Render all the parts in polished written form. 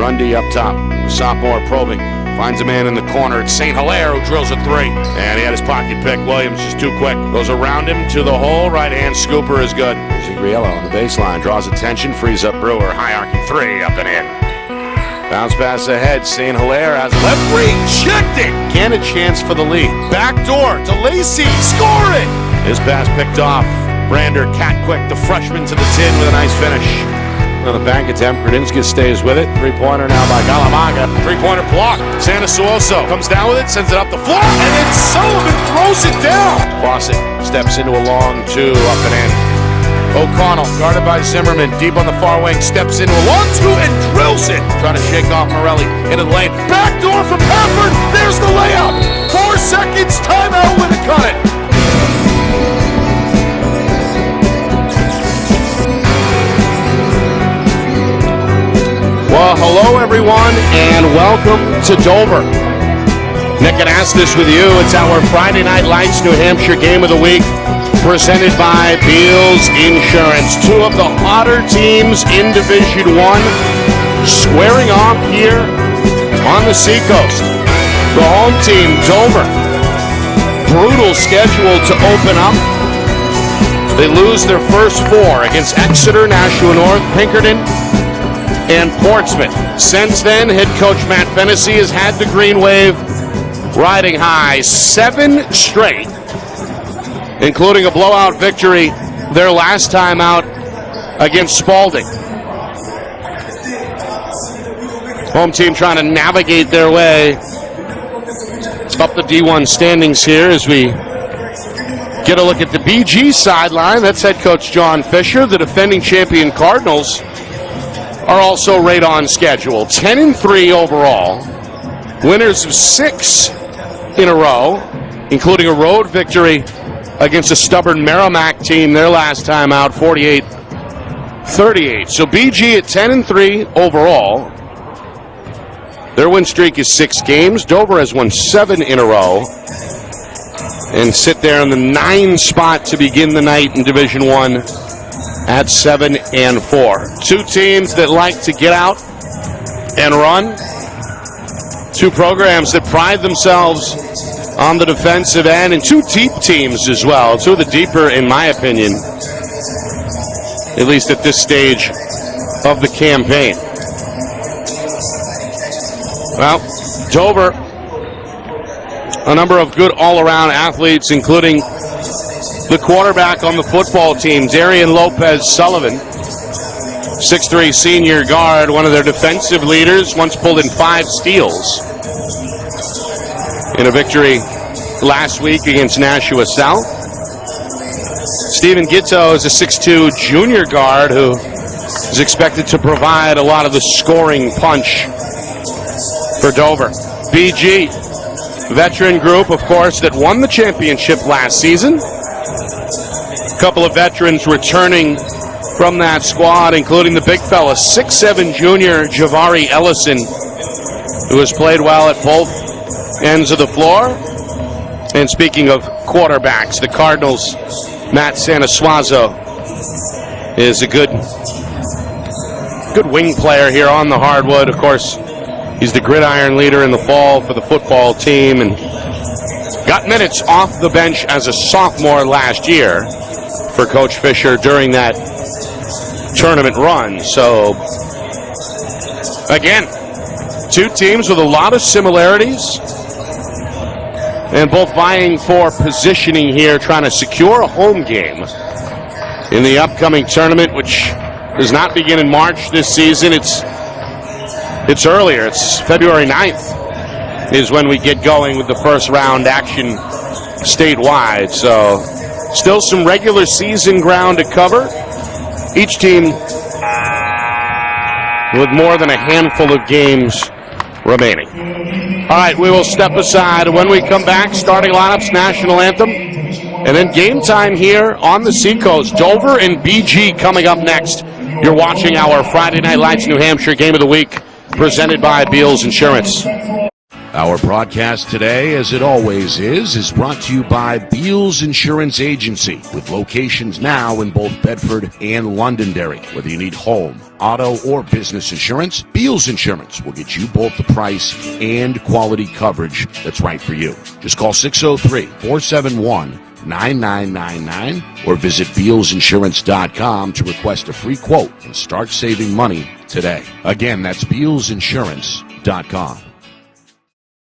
Grundy up top. Sophomore probing. Finds a man in the corner. It's St. Hilaire who drills a three. And he had his pocket pick. Williams just too quick. Goes around him to the hole. Right hand scooper is good. Zigriello on the baseline. Draws attention. Frees up Brewer. High arcing three. Up and in. Bounce pass ahead. St. Hilaire has left checked it. Can a chance for the lead. Back door to Lacey. Score it. His pass picked off. Brander, cat quick. The freshman to the tin with a nice finish. Another bank attempt. Gradinskis stays with it. Three-pointer now by Galamaga. Three-pointer block. Sanasuoso comes down with it, sends it up the floor, and then Sullivan throws it down. Fawcett steps into a long two, up and in. O'Connell, guarded by Zimmerman, deep on the far wing, steps into a long two and drills it. Trying to shake off Morelli into the lane. Back door from Pafford. There's the layup. 4 seconds. Timeout. Winnicott it. Well, hello everyone, and welcome to Dover. Nick and Astis with you. It's our Friday Night Lights New Hampshire Game of the Week, presented by Beals Insurance. Two of the hotter teams in Division I squaring off here on the Seacoast. The home team, Dover. Brutal schedule to open up. They lose their first 4 against Exeter, Nashua North, Pinkerton, and Portsmouth. Since then, head coach Matt Fennessy has had the Green Wave riding high 7 straight, including a blowout victory their last time out against Spalding. Home team trying to navigate their way up the D1 standings here as we get a look at the BG sideline. That's head coach John Fisher. The defending champion Cardinals are also right on schedule. 10-3 overall. Winners of 6 in a row, including a road victory against a stubborn Merrimack team their last time out, 48-38. So BG at 10-3 overall. Their win streak is 6 games. Dover has won 7 in a row and sit there in the 9 spot to begin the night in Division I at 7-4. Two teams that like to get out and run. Two programs that pride themselves on the defensive end, and two deep teams as well. Two of the deeper, in my opinion, at least at this stage of the campaign. Well, Dover, a number of good all-around athletes, including the quarterback on the football team, Darian Lopez Sullivan, 6'3" senior guard, one of their defensive leaders, once pulled in 5 steals in a victory last week against Nashua South. Stephen Gitto is a 6'2" junior guard who is expected to provide a lot of the scoring punch for Dover. BG, veteran group, of course, that won the championship last season. A couple of veterans returning from that squad, including the big fella, 6'7" junior Javari Ellison, who has played well at both ends of the floor. And speaking of quarterbacks, the Cardinals, Matt Sanasuoso is a good wing player here on the hardwood. Of course, he's the gridiron leader in the fall for the football team and got minutes off the bench as a sophomore last year for Coach Fisher during that tournament run. So, again, two teams with a lot of similarities and both vying for positioning here, trying to secure a home game in the upcoming tournament, which does not begin in March this season. It's earlier. It's February 9th is when we get going with the first round action statewide. So still some regular season ground to cover. Each team with more than a handful of games remaining. All right, we will step aside. When we come back, starting lineups, national anthem, and then game time here on the Seacoast. Dover and BG coming up next. You're watching our Friday Night Lights New Hampshire Game of the Week, presented by Beals Insurance. Our broadcast today, as it always is brought to you by Beals Insurance Agency, with locations now in both Bedford and Londonderry. Whether you need home, auto, or business insurance, Beals Insurance will get you both the price and quality coverage that's right for you. Just call 603-471-9999 or visit BealsInsurance.com to request a free quote and start saving money today. Again, that's BealsInsurance.com.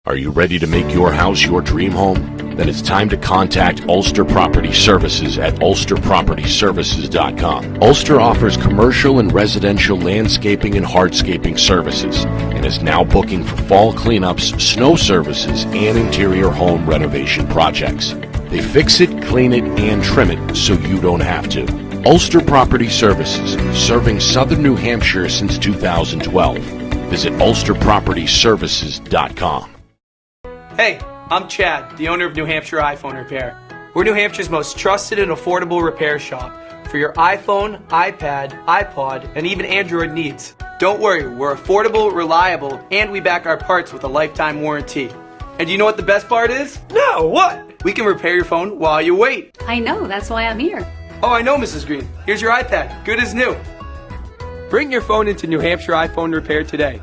Are you ready to make your house your dream home? Then it's time to contact Ulster Property Services at ulsterpropertyservices.com. Ulster offers commercial and residential landscaping and hardscaping services and is now booking for fall cleanups, snow services, and interior home renovation projects. They fix it, clean it, and trim it so you don't have to. Ulster Property Services, serving southern New Hampshire since 2012. Visit ulsterpropertyservices.com. Hey, I'm Chad, the owner of New Hampshire iPhone Repair. We're New Hampshire's most trusted and affordable repair shop for your iPhone, iPad, iPod, and even Android needs. Don't worry, we're affordable, reliable, and we back our parts with a lifetime warranty. And you know what the best part is? No, what? We can repair your phone while you wait. I know, that's why I'm here. Oh, I know, Mrs. Green. Here's your iPad, good as new. Bring your phone into New Hampshire iPhone Repair today.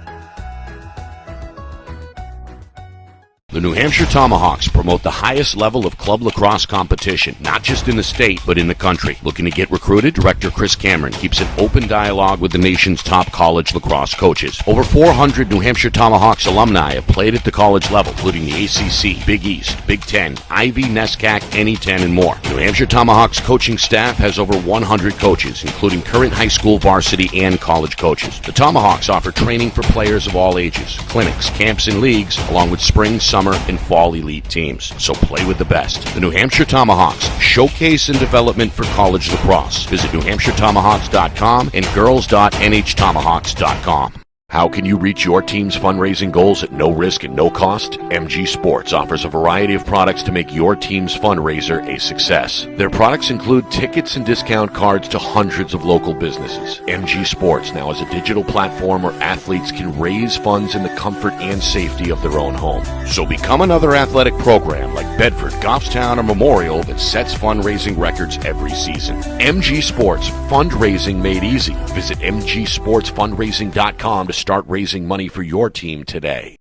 The New Hampshire Tomahawks promote the highest level of club lacrosse competition, not just in the state, but in the country. Looking to get recruited? Director Chris Cameron keeps an open dialogue with the nation's top college lacrosse coaches. Over 400 New Hampshire Tomahawks alumni have played at the college level, including the ACC, Big East, Big Ten, Ivy, NESCAC, NE10, and more. New Hampshire Tomahawks coaching staff has over 100 coaches, including current high school varsity and college coaches. The Tomahawks offer training for players of all ages, clinics, camps, and leagues, along with spring, summer, and fall elite teams. So play with the best. The New Hampshire Tomahawks, showcase and development for college lacrosse. Visit NewHampshireTomahawks.com and girls.nhtomahawks.com. How can you reach your team's fundraising goals at no risk and no cost? MG Sports offers a variety of products to make your team's fundraiser a success. Their products include tickets and discount cards to hundreds of local businesses. MG Sports now has a digital platform where athletes can raise funds in the comfort and safety of their own home. So become another athletic program like Bedford, Goffstown, or Memorial that sets fundraising records every season. MG Sports, fundraising made easy. Visit mgsportsfundraising.com to start raising money for your team today.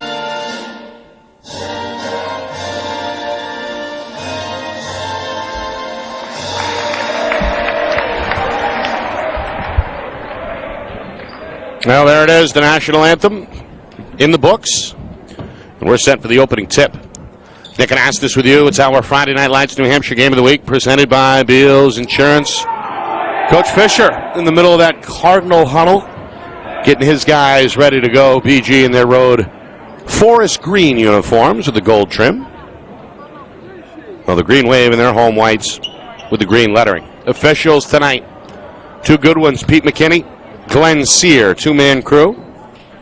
Well, there it is, the national anthem in the books. And we're set for the opening tip. Nick and ask this with you. It's our Friday Night Lights New Hampshire Game of the Week, presented by Beals Insurance. Coach Fisher in the middle of that Cardinal huddle, getting his guys ready to go. BG in their road forest green uniforms with the gold trim. Well, the Green Wave in their home whites with the green lettering. Officials tonight, two good ones. Pete McKinney, Glenn Sear, two-man crew.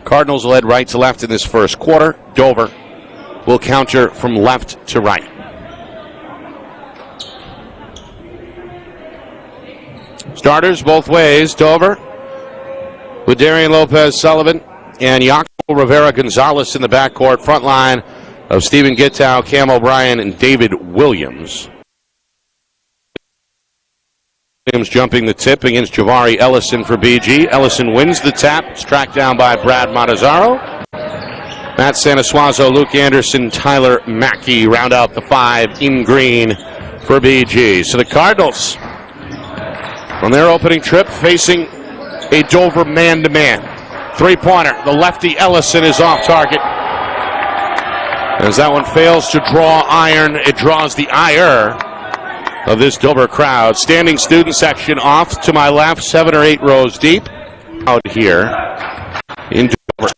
Cardinals will head right to left in this first quarter. Dover will counter from left to right. Starters both ways. Dover with Darian Lopez-Sullivan and Jacopo Rivera-Gonzalez in the backcourt. Front line of Stephen Gittow, Cam O'Brien, and David Williams. Williams jumping the tip against Javari Ellison for BG. Ellison wins the tap. It's tracked down by Brad Matazzaro. Matt Sanasuazo, Luke Anderson, Tyler Mackey round out the five in green for BG. So the Cardinals, on their opening trip, facing a Dover man-to-man. Three-pointer. The lefty Ellison is off target. As that one fails to draw iron, it draws the ire of this Dover crowd. Standing student section off to my left, 7 or 8 rows deep. Out here in Dover.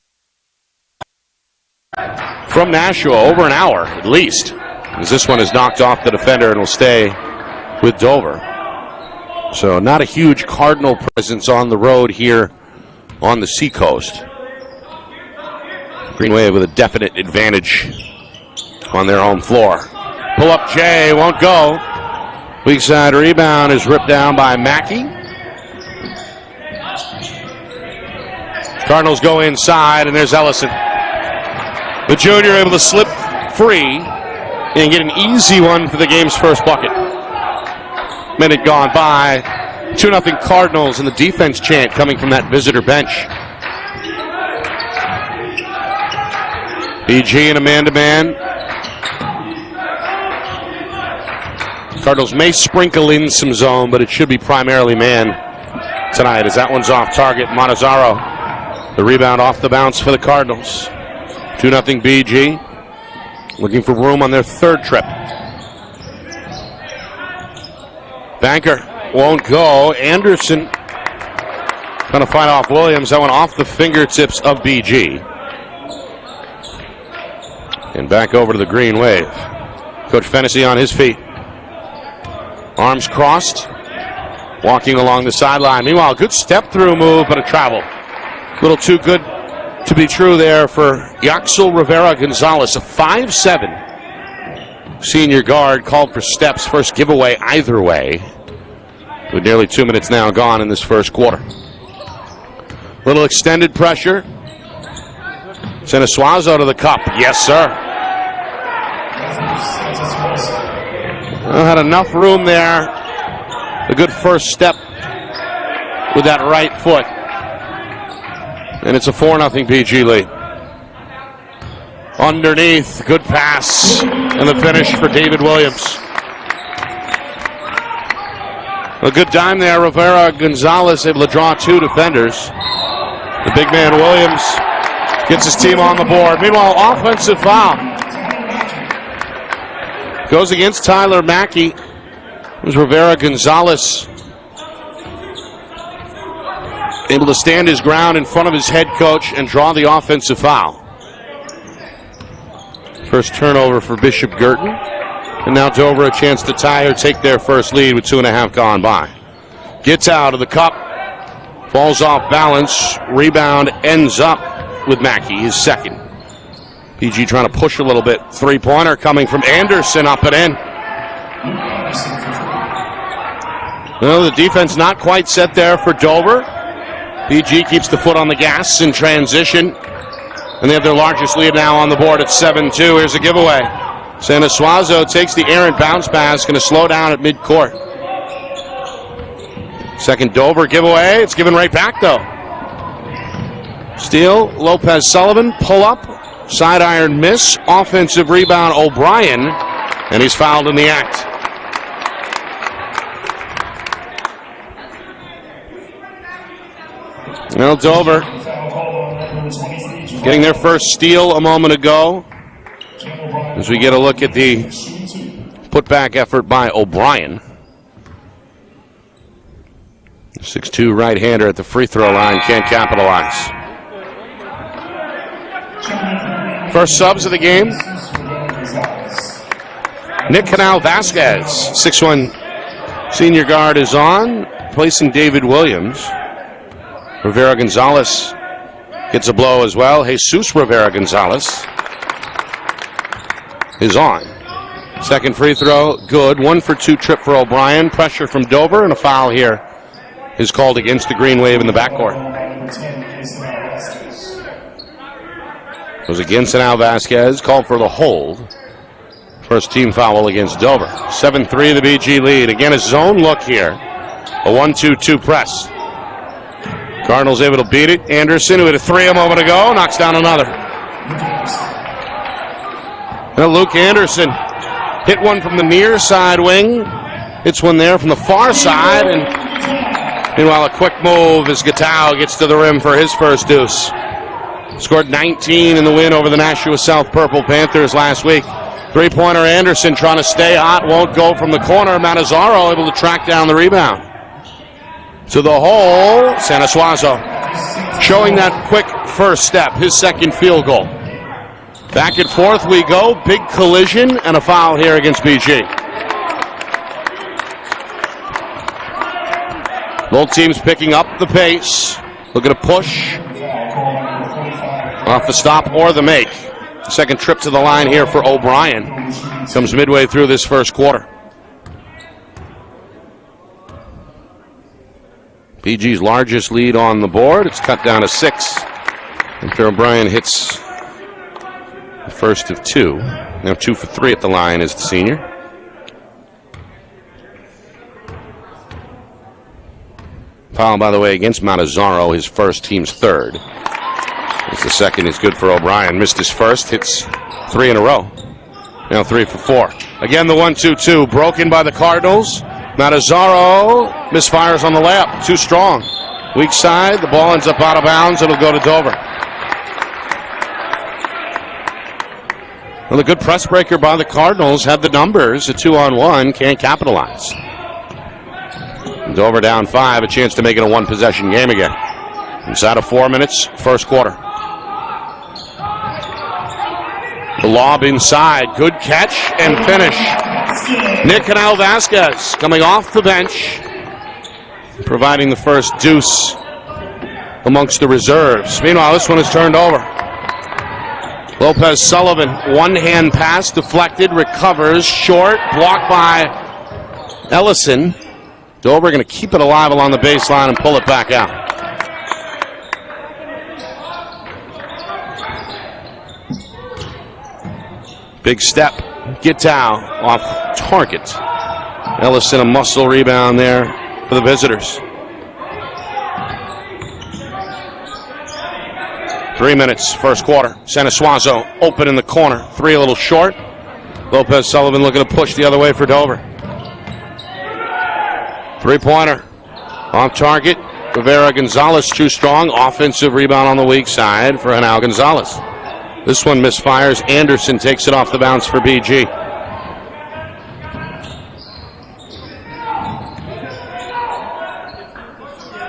From Nashua, over an hour at least, as this one is knocked off the defender and will stay with Dover. So not a huge Cardinal presence on the road here on the seacoast. Green Wave with a definite advantage on their home floor. Pull up Jay, won't go. Weak side rebound is ripped down by Mackey. Cardinals go inside, and there's Ellison. The junior able to slip free and get an easy one for the game's first bucket. Minute gone by. 2-0 Cardinals, and the defense chant coming from that visitor bench. BG in a man-to-man. Cardinals may sprinkle in some zone, but it should be primarily man tonight as that one's off target. Montazaro, the rebound off the bounce for the Cardinals. 2-0 BG, looking for room on their third trip. Banker won't go. Anderson trying to fight off Williams. That one off the fingertips of BG. And back over to the green wave. Coach Fennessy on his feet. Arms crossed. Walking along the sideline. Meanwhile, good step-through move, but a travel. A little too good to be true there for Yaxel Rivera-Gonzalez. A 5'7" senior guard called for steps. First giveaway either way. With nearly 2 minutes now gone in this first quarter. Little extended pressure. Send a Suazo to the cup. Yes, sir. Well, had enough room there. A good first step with that right foot. And it's a 4-0 PG lead. Underneath, good pass. And the finish for David Williams. A good dime there. Rivera-Gonzalez able to draw two defenders. The big man Williams gets his team on the board. Meanwhile, offensive foul. Goes against Tyler Mackey. It was Rivera-Gonzalez able to stand his ground in front of his head coach and draw the offensive foul. First turnover for Bishop Guertin. And now Dover a chance to tie or take their first lead with 2.5 gone by. Gets out of the cup. Falls off balance. Rebound ends up with Mackey, his second. PG trying to push a little bit. Three-pointer coming from Anderson up and in. Well, the defense not quite set there for Dover. PG keeps the foot on the gas in transition. And they have their largest lead now on the board at 7-2. Here's a giveaway. Santa Suazo takes the errant bounce pass. Going to slow down at midcourt. Second Dover giveaway. It's given right back, though. Steal, Lopez Sullivan, pull up, side iron miss, offensive rebound O'Brien, and he's fouled in the act. Well, Dover getting their first steal a moment ago. As we get a look at the putback effort by O'Brien. 6'2" right-hander at the free throw line, can't capitalize. First subs of the game. Nick Canal-Vasquez, 6'1" senior guard, is on, placing David Williams. Rivera-Gonzalez gets a blow as well. Jesus Rivera-Gonzalez is on. Second free throw, good. 1 for 2 trip for O'Brien. Pressure from Dover, and a foul here is called against the Green Wave in the backcourt. Goes against Canal-Vasquez, called for the hold. First team foul against Dover. 7-3 the BG lead. Again, a zone look here. A 1-2-2 press. Cardinals able to beat it. Anderson, who hit a three a moment ago, knocks down another. Well, Luke Anderson hit one from the near side wing. Hits one there from the far side. And meanwhile, a quick move as Gatau gets to the rim for his first deuce. Scored 19 in the win over the Nashua South Purple Panthers last week. Three-pointer Anderson trying to stay hot. Won't go from the corner. Montazaro able to track down the rebound. To the hole, Santa Suazo showing that quick first step, his second field goal. Back and forth we go, big collision and a foul here against BG. Both teams picking up the pace, looking to push off the stop or the make. Second trip to the line here for O'Brien. Comes midway through this first quarter. PG's largest lead on the board. It's cut down to 6 after O'Brien hits First of two. Now 2 for 3 at the line is the senior. Foul, by the way, against Matazzaro, his first, team's third. As the second is good for O'Brien. Missed his first, hits 3 in a row. Now 3 for 4. Again, the 1-2-2 broken by the Cardinals. Matazzaro misfires on the layup. Too strong. Weak side. The ball ends up out of bounds. It'll go to Dover. Well, the good press breaker by the Cardinals had the numbers. A 2-on-1. Can't capitalize. Dover down 5. A chance to make it a one-possession game again. Inside of 4 minutes, first quarter. The lob inside. Good catch and finish. Nick Canal-Vasquez coming off the bench, providing the first deuce amongst the reserves. Meanwhile, this one is turned over. Lopez Sullivan, one-hand pass, deflected, recovers, short, blocked by Ellison. Dover going to keep it alive along the baseline and pull it back out. Big step. Guertin off target. Ellison, a muscle rebound there for the visitors. 3 minutes, first quarter. Santa Suazo open in the corner. 3 a little short. Lopez Sullivan looking to push the other way for Dover. 3-pointer. Off target. Rivera Gonzalez too strong. Offensive rebound on the weak side for Henao Gonzalez. This one misfires. Anderson takes it off the bounce for BG.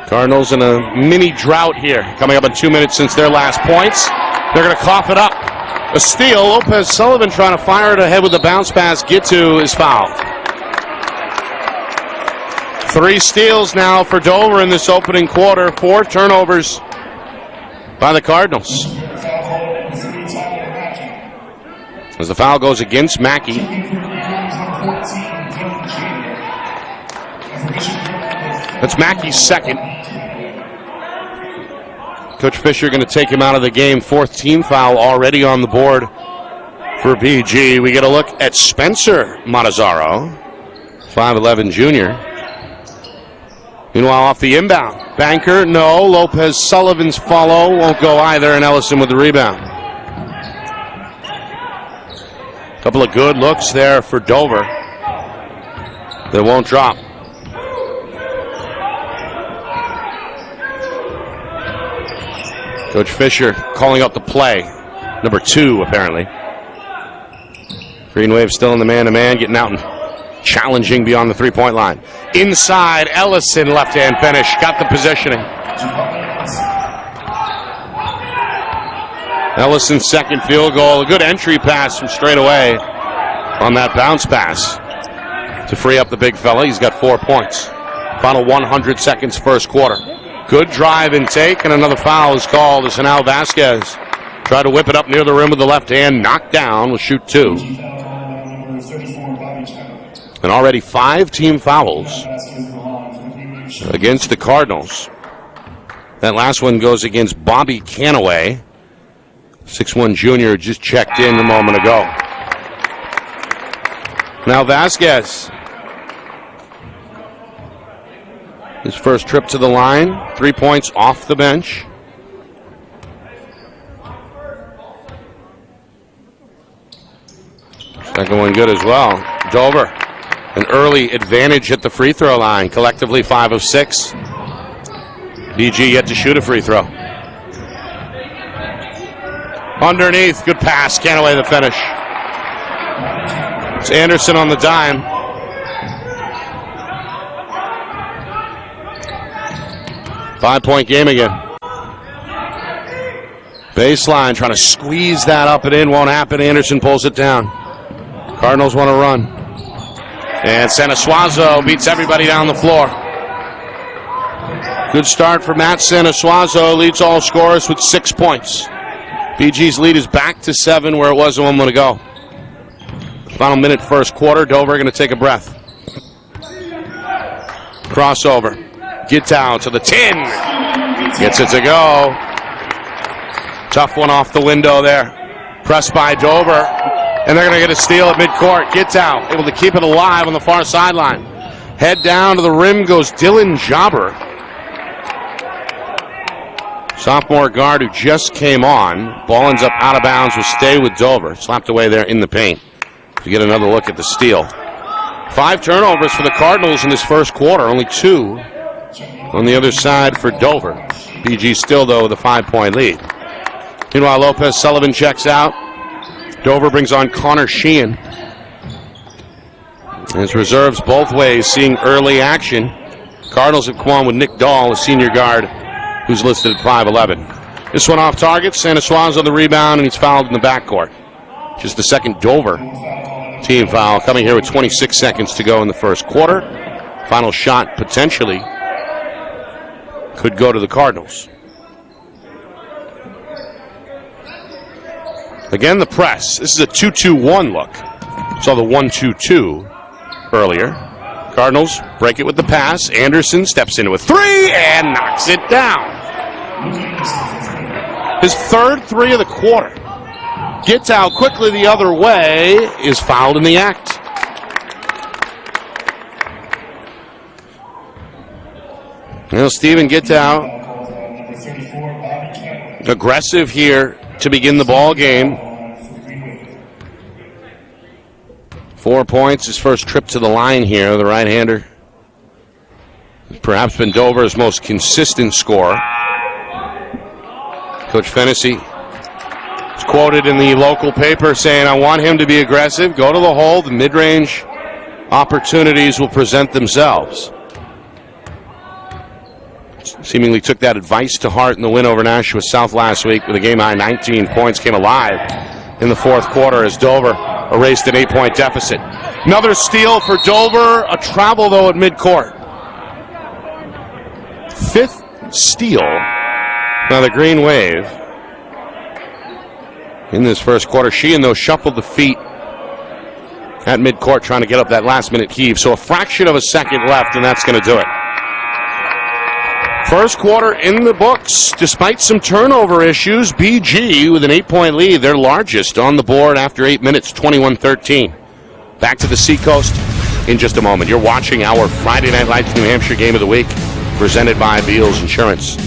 Cardinals in a mini drought here. Coming up in 2 minutes since their last points. They're going to cough it up. A steal. Lopez Sullivan trying to fire it ahead with the bounce pass. Gitu is fouled. 3 steals now for Dover in this opening quarter. 4 turnovers by the Cardinals. As the foul goes against Mackey. That's Mackey's second. Coach Fisher going to take him out of the game. 4th team foul already on the board for BG. We get a look at Spencer Matazzaro, 5'11" junior. Meanwhile, off the inbound. Banker, no. Lopez Sullivan's follow won't go either, and Ellison with the rebound. Couple of good looks there for Dover. They won't drop. Coach Fisher calling out the play. Number 2, apparently. Green Wave still in the man-to-man, getting out and challenging beyond the 3-point line. Inside, Ellison, left-hand finish. Got the positioning. Ellison's second field goal. A good entry pass from straight away on that bounce pass to free up the big fella. He's got 4 points. Final 100 seconds, first quarter. Good drive and take, and another foul is called as Henao Vasquez tried to whip it up near the rim with the left hand. Knocked down, will shoot 2. And already 5 team fouls against the Cardinals. That last one goes against Bobby Canaway. 6'1" junior just checked in a moment ago. Now Vasquez. His first trip to the line. 3 points off the bench. Second one good as well. Dover, an early advantage at the free throw line. Collectively 5 of 6. BG yet to shoot a free throw. Underneath, good pass. Canaway the finish. It's Anderson on the dime. Five-point game again. Baseline, trying to squeeze that up and in. Won't happen. Anderson pulls it down. Cardinals want to run. And Santa Suazo beats everybody down the floor. Good start for Matt Santa Suazo. Leads all scorers with 6 points. BG's lead is back to 7 where it was a moment ago. Final minute, first quarter. Dover going to take a breath. Crossover. Get down to the 10. Gets it to go. Tough one off the window there. Pressed by Dover, and they're going to get a steal at midcourt. Gets out, able to keep it alive on the far sideline. Head down to the rim goes Dylan Jobber. Sophomore guard who just came on. Ball ends up out of bounds, will stay with Dover. Slapped away there in the paint. To get another look at the steal. 5 turnovers for the Cardinals in this first quarter. Only 2 on the other side for Dover. BG still, though, with a 5-point lead. Meanwhile, Lopez Sullivan checks out. Dover brings on Connor Sheehan. His reserves both ways seeing early action. Cardinals have come on with Nick Dahl, a senior guard, who's listed at 5'11". This one off target. Santosois on the rebound, and he's fouled in the backcourt. Just the second Dover team foul coming here with 26 seconds to go in the first quarter. Final shot potentially could go to the Cardinals. Again, the press. This is a 2-2-1 look. Saw the 1-2-2 earlier. Cardinals break it with the pass. Anderson steps into a 3 and knocks it down. His third 3 of the quarter. Gets out quickly the other way, is fouled in the act. Well, Steven gets out. Aggressive here to begin the ball game. 4 points, his first trip to the line here, the right-hander. Perhaps been Dover's most consistent scorer. Coach Fennessy is quoted in the local paper saying, I want him to be aggressive, go to the hole, the mid-range opportunities will present themselves. Seemingly took that advice to heart in the win over Nashua South last week with a game-high 19 points. Came alive in the fourth quarter as Dover erased an 8-point deficit. Another steal for Dover, a travel though at midcourt. 5th steal. Now the Green Wave in this first quarter. Sheehan, though, shuffled the feet at midcourt trying to get up that last-minute heave. So a fraction of a second left, and that's going to do it. First quarter in the books. Despite some turnover issues, BG with an 8-point lead, their largest on the board after 8 minutes, 21-13. Back to the Seacoast in just a moment. You're watching our Friday Night Lights New Hampshire Game of the Week, presented by Beals Insurance.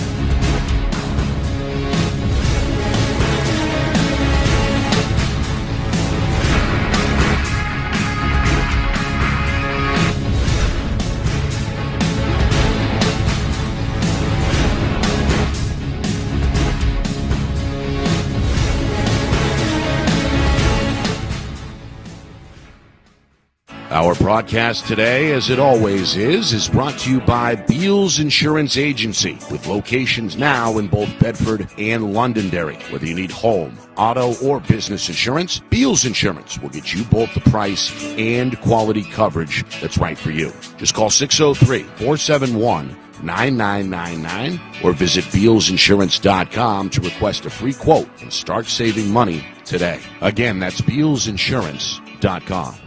Our broadcast today, as it always is brought to you by Beals Insurance Agency, with locations now in both Bedford and Londonderry. Whether you need home, auto, or business insurance, Beals Insurance will get you both the price and quality coverage that's right for you. Just call 603-471-9999 or visit BealsInsurance.com to request a free quote and start saving money today. Again, that's BealsInsurance.com.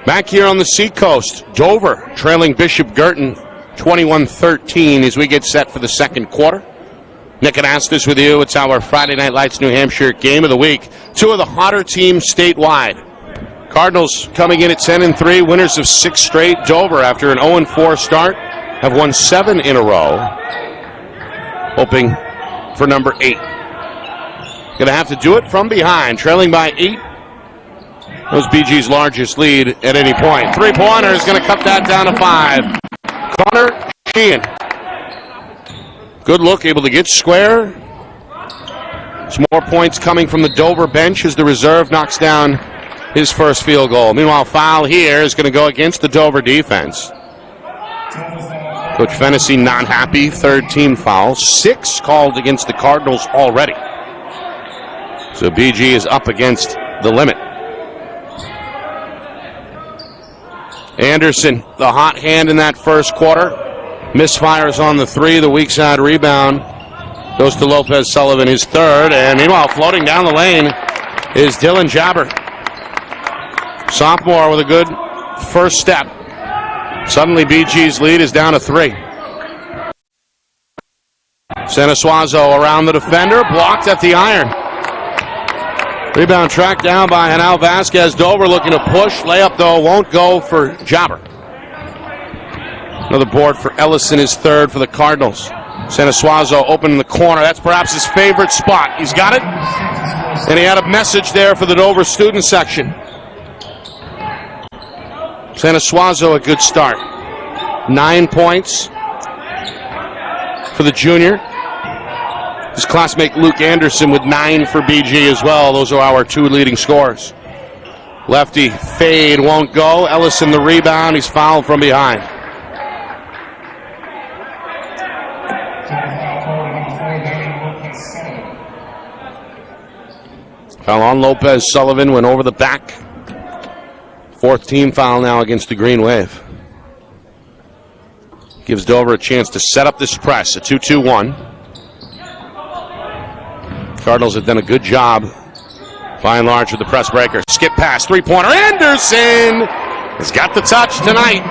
Back here on the Seacoast, Dover trailing Bishop Guertin 21-13 as we get set for the second quarter. Nick Anastas with you. It's our Friday Night Lights New Hampshire Game of the Week. 2 of the hotter teams statewide. Cardinals coming in at 10-3, winners of 6 straight. Dover, after an 0-4 start, have won 7 in a row, hoping for number 8. Going to have to do it from behind, trailing by 8. That was BG's largest lead at any point. 3-pointer is going to cut that down to 5. Connor Sheehan. Good look, able to get square. Some more points coming from the Dover bench as the reserve knocks down his first field goal. Meanwhile, foul here is going to go against the Dover defense. Coach Fennessy not happy. 3rd team foul. 6 called against the Cardinals already. So BG is up against the limit. Anderson, the hot hand in that first quarter. Misfires on the 3, the weak side rebound. Goes to Lopez Sullivan, his 3rd. And meanwhile, floating down the lane is Dylan Jabber. Sophomore with a good first step. Suddenly, BG's lead is down to 3. Sanasuazo around the defender, blocked at the iron. Rebound tracked down by Hanal Vasquez. Dover looking to push. Layup, though, won't go for Jobber. Another board for Ellison, his third for the Cardinals. Sanasuazo open in the corner. That's perhaps his favorite spot. He's got it. And he had a message there for the Dover student section. Sanasuazo, a good start. 9 points for the junior. His classmate Luke Anderson with 9 for BG as well. Those are our 2 leading scorers. Lefty fade won't go. Ellison the rebound. He's fouled from behind. Foul on Lopez. Sullivan went over the back. 4th team foul now against the Green Wave. Gives Dover a chance to set up this press. A 2-2-1. Cardinals have done a good job, by and large, with the press breaker. Skip pass, 3-pointer. Anderson has got the touch tonight.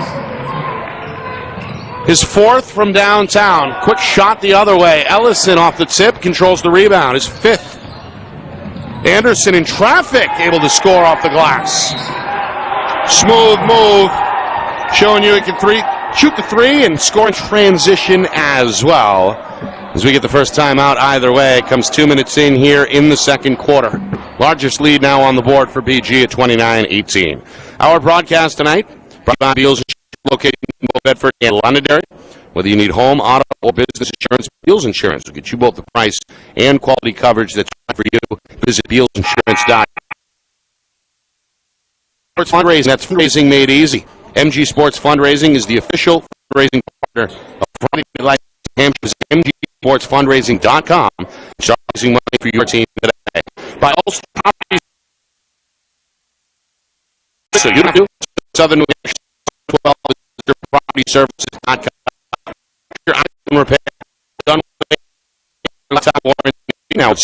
His 4th from downtown. Quick shot the other way. Ellison off the tip, controls the rebound. His 5th. Anderson in traffic, able to score off the glass. Smooth move, showing you he can shoot the 3 and score in transition as well. As we get the first time out either way, it comes 2 minutes in here in the second quarter. Largest lead now on the board for BG at 29-18. Our broadcast tonight, brought by Beals Insurance, located in both Bedford and Londonderry. Whether you need home, auto, or business insurance, Beals Insurance will get you both the price and quality coverage that's right for you. Visit BealsInsurance.com. Sports fundraising, that's fundraising made easy. MG Sports Fundraising is the official fundraising partner of Friday Night Lights Hampshire's MGSportsFundraising.com. Start raising money for your team today. By Ulster Properties. So you do Southern New Hampshire 12 Property Services.com. Your item repair done with now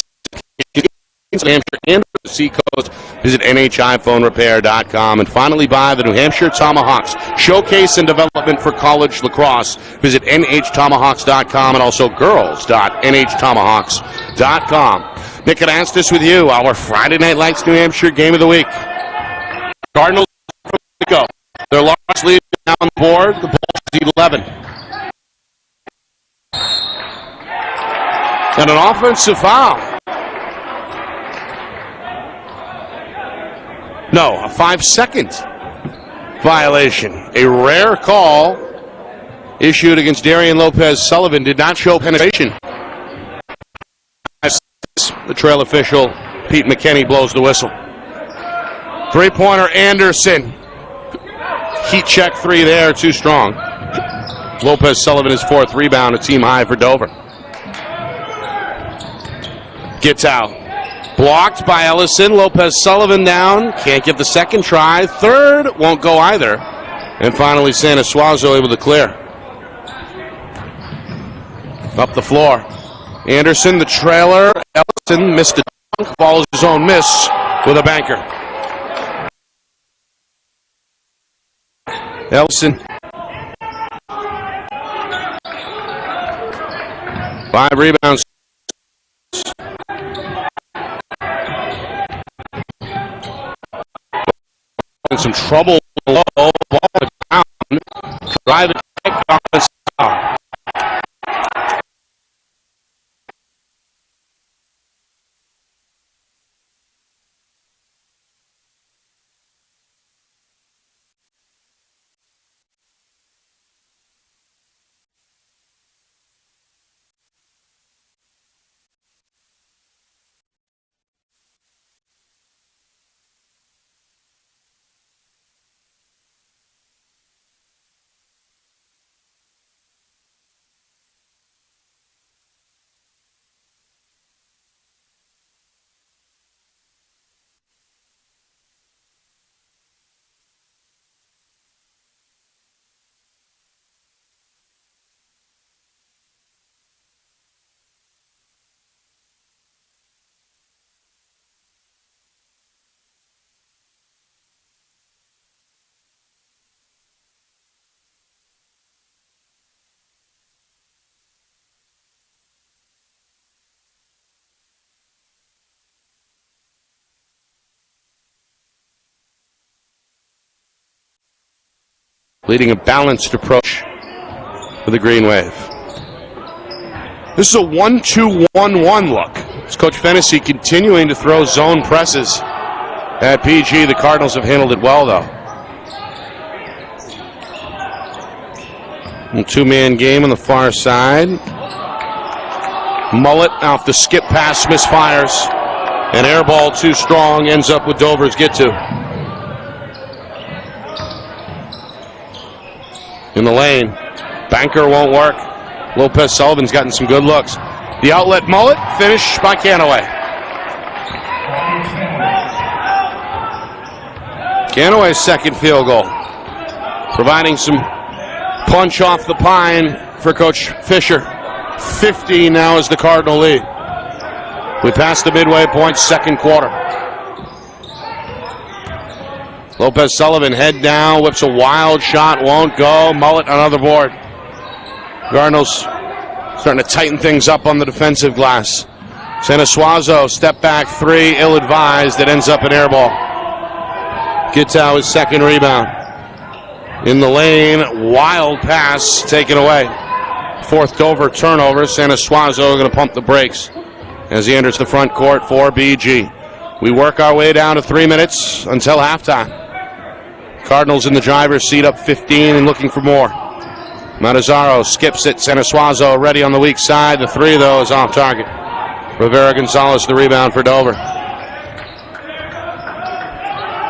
it's Hampshire and the Seacoast. Visit NHIPhoneRepair.com. And finally, by the New Hampshire Tomahawks. Showcase and development for college lacrosse. Visit NHTomahawks.com and also girls.NHTomahawks.com. Nick Anastas with you. Our Friday Night Lights New Hampshire Game of the Week. Cardinals go. Their largest lead now on the board. The Bulls lead 11. And an offensive foul. No, a 5-second violation. A rare call issued against Darian Lopez Sullivan did not show penetration. The trail official, Pete McKinney, blows the whistle. 3-pointer Anderson. Heat check 3 there, too strong. Lopez Sullivan his 4th rebound, a team high for Dover. Gets out. Blocked by Ellison. Lopez Sullivan down. Can't get the second try. 3rd won't go either. And finally, Sanasuazo able to clear. Up the floor. Anderson, the trailer. Ellison missed a dunk. Follows his own miss with a banker. Ellison. 5 rebounds. In some trouble below, ball down, drive it back off the side. leading a balanced approach for the Green Wave. This is a 1-2-1-1 look. It's Coach Fennessy continuing to throw zone presses at PG. The Cardinals have handled it well, though. A two-man game on the far side. Mullet off the skip pass, misfires. An air ball too strong, ends up with Dover's get to. In the lane, banker won't work. Lopez Sullivan's gotten some good looks. The outlet mullet, finished by Canaway. Canaway's second field goal, providing some punch off the pine for Coach Fisher. 50 now is the Cardinal lead. We passed the midway point, second quarter. Lopez Sullivan head down, whips a wild shot, won't go. Mullet another board. Cardinals starting to tighten things up on the defensive glass. Sanasuazo, step back three, ill-advised. It ends up an air ball. Guertin his second rebound. In the lane, wild pass taken away. Fourth Dover turnover. Sanasuazo going to pump the brakes as he enters the front court for BG. We work our way down to 3 minutes until halftime. Cardinals in the driver's seat, up 15 and looking for more. Matazzaro skips it. Sanasuazo ready on the weak side. The three, though, is off target. Rivera Gonzalez the rebound for Dover.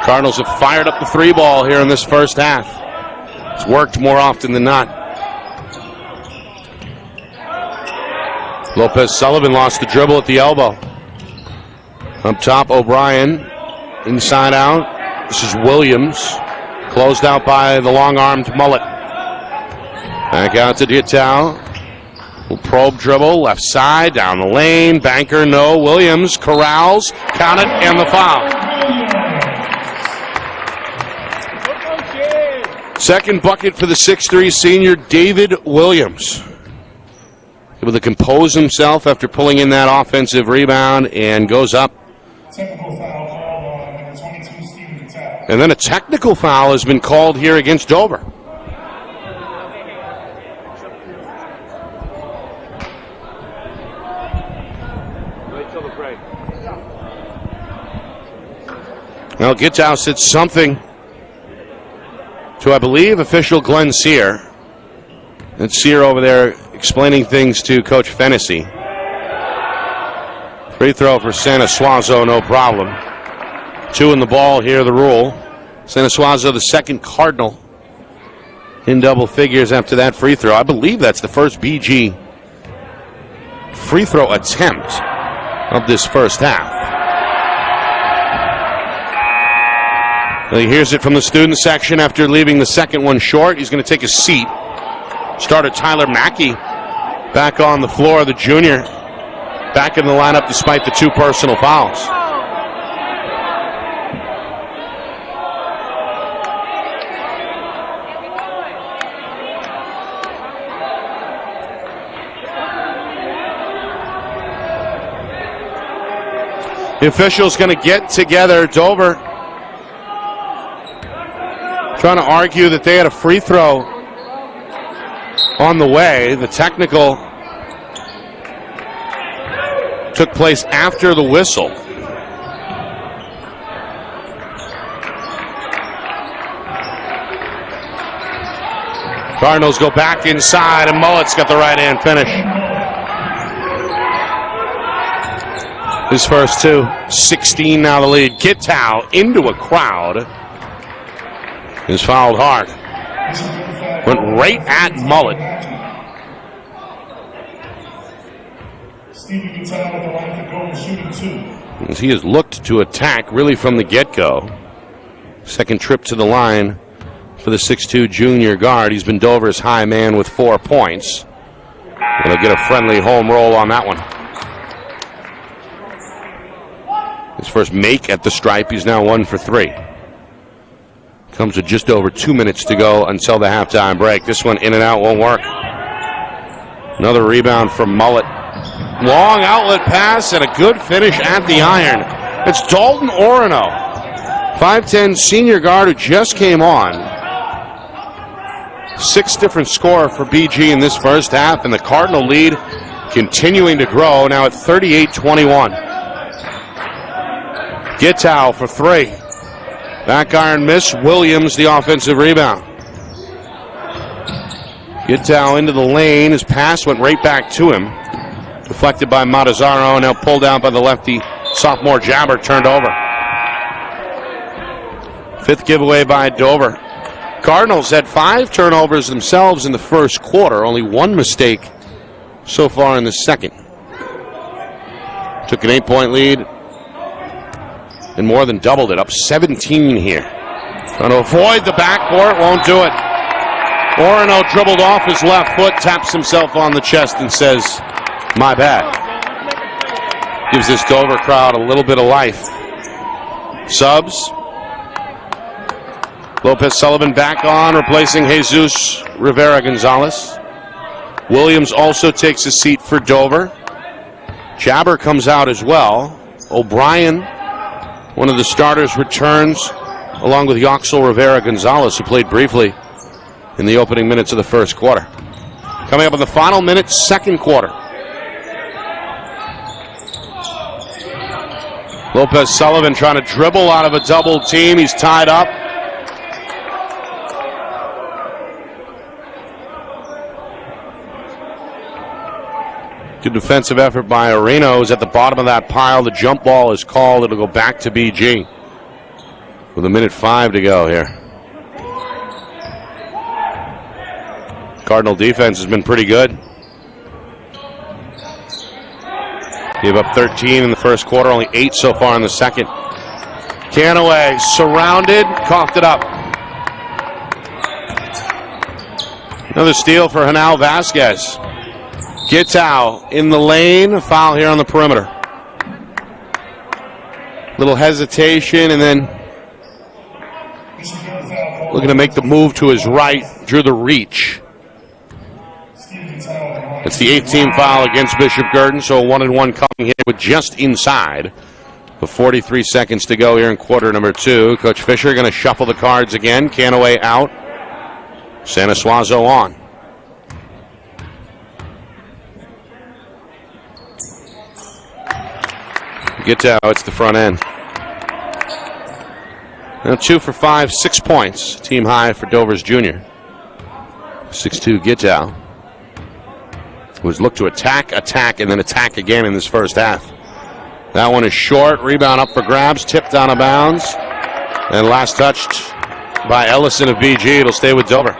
Cardinals have fired up the three ball here in this first half. It's worked more often than not. Lopez Sullivan lost the dribble at the elbow. Up top, O'Brien. Inside out. This is Williams. Closed out by the long-armed Mullet. Back out to Guertin. Little probe dribble. Left side. Down the lane. Banker, no. Williams corrals. Count it, and the foul. Second bucket for the 6'3 senior, David Williams. Able to compose himself after pulling in that offensive rebound and goes up. And then a technical foul has been called here against Dover. Well, Guertin said something to, I believe, official Glenn Sear. And Sear over there explaining things to Coach Fennessy. Free throw for Sanasuazo, no problem. Two in the ball here, the rule. Sanasuazo, the second Cardinal in double figures after that free throw. I believe that's the first BG free throw attempt of this first half. Well, he hears it from the student section after leaving the second one short. He's going to take a seat. Starter Tyler Mackey back on the floor, the junior, back in the lineup despite the two personal fouls. The officials going to get together. Dover trying to argue that they had a free throw on the way. The technical took place after the whistle. Cardinals go back inside, and Mullet's got the right-hand finish. His first two. 16 now the lead. Guertin into a crowd. Is fouled hard. Went right at Mullet. As he has looked to attack really from the get-go. Second trip to the line for the 6'2 junior guard. He's been Dover's high man with 4 points. And he'll get a friendly home roll on that one. His first make at the stripe. He's now 1 for 3. Comes with just over 2 minutes to go until the halftime break. This one in and out won't work. Another rebound from Mullet. Long outlet pass and a good finish at the iron. It's Dalton Orono, 5'10 senior guard who just came on. 6 different score for BG in this first half, and the Cardinal lead continuing to grow, now at 38-21. Guertin for 3. Back iron miss. Williams the offensive rebound. Guertin into the lane. His pass went right back to him. Deflected by Matazzaro, now pulled out by the lefty sophomore Jabber, turned over. 5th giveaway by Dover. Cardinals had 5 turnovers themselves in the first quarter, only 1 mistake so far in the second. Took an 8-point lead and more than doubled it, up 17 here. Trying to avoid the backcourt, won't do it. Orono dribbled off his left foot, taps himself on the chest and says, "My bad." Gives this Dover crowd a little bit of life. Subs. Lopez Sullivan back on, replacing Jesus Rivera Gonzalez. Williams also takes a seat for Dover. Jabber comes out as well. O'Brien, one of the starters, returns along with Yoxel Rivera Gonzalez, who played briefly in the opening minutes of the first quarter. Coming up in the final minute, second quarter. Lopez Sullivan trying to dribble out of a double team. He's tied up. Good defensive effort by Areno, who's at the bottom of that pile. The jump ball is called. It'll go back to BG with 1:05 to go here. Cardinal defense has been pretty good. Gave up 13 in the first quarter, only 8 so far in the second. Canaway surrounded, coughed it up. Another steal for Hanal Vasquez. Guertin in the lane, a foul here on the perimeter. Little hesitation and then looking to make the move to his right, drew the reach. It's the 8th team foul against Bishop Guertin, so a 1-and-1 coming here with just inside of 43 seconds to go here in quarter number 2. Coach Fisher going to shuffle the cards again. Canaway out. Sanasuazo on. Guertin, it's the front end. Now 2 for 5, 6 points. Team high for Dover's junior. 6'2" Guertin, who has looked to attack, and then attack again in this first half. That one is short. Rebound up for grabs. Tipped out of bounds. And last touched by Ellison of BG. It'll stay with Dover.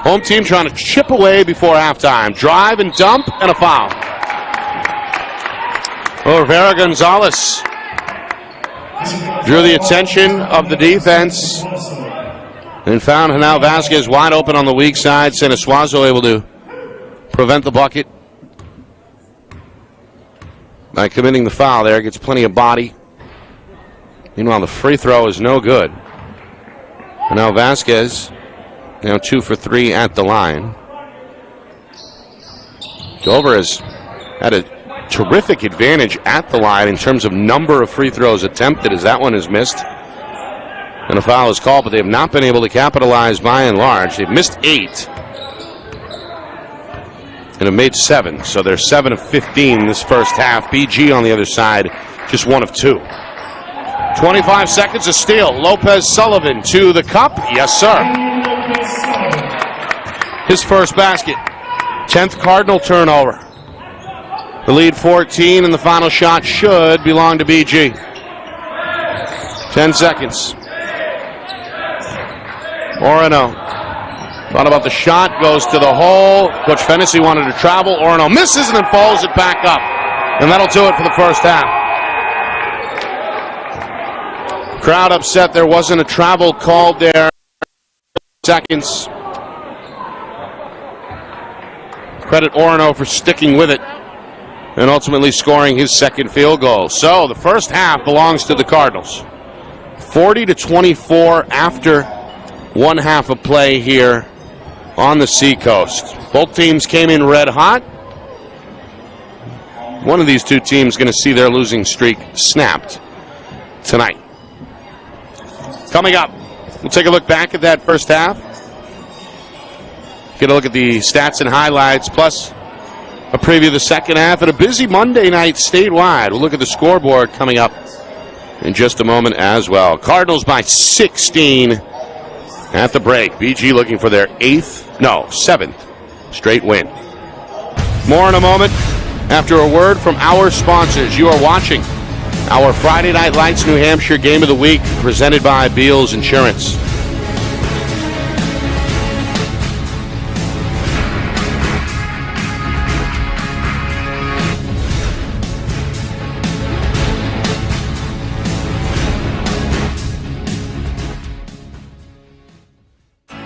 Home team trying to chip away before halftime. Drive and dump and a foul. Rivera Gonzalez drew the attention of the defense and found Hanal Vasquez wide open on the weak side. Sanasuazo able to prevent the bucket by committing the foul there. Gets plenty of body. Meanwhile, the free throw is no good. Hanal Vasquez now 2 for 3 at the line. Dover has had a terrific advantage at the line in terms of number of free throws attempted, as that one is missed. And a foul is called, but they have not been able to capitalize by and large. They've missed 8 and have made 7, so they're 7 of 15 this first half. BG on the other side, just 1 of 2. 25 seconds, a steal. Lopez Sullivan to the cup. Yes, sir. His first basket. 10th Cardinal turnover. The lead 14, and the final shot should belong to BG. 10 seconds. Orono thought about the shot, goes to the hole. Coach Fennessy wanted to travel. Orono misses and then follows it back up. And that'll do it for the first half. Crowd upset there wasn't a travel called there. Seconds. Credit Orono for sticking with it and ultimately scoring his second field goal. So the first half belongs to the Cardinals. 40-24 after 1 half of play here on the Seacoast. Both teams came in red hot. one of these two teams going to see their losing streak snapped tonight. Coming up, we'll take a look back at that first half. Get a look at the stats and highlights, plus a preview of the second half and a busy Monday night statewide. We'll look at the scoreboard coming up in just a moment as well. Cardinals by 16 at the break. BG looking for their seventh straight win. More in a moment after a word from our sponsors. You are watching our Friday Night Lights New Hampshire Game of the Week presented by Beals Insurance.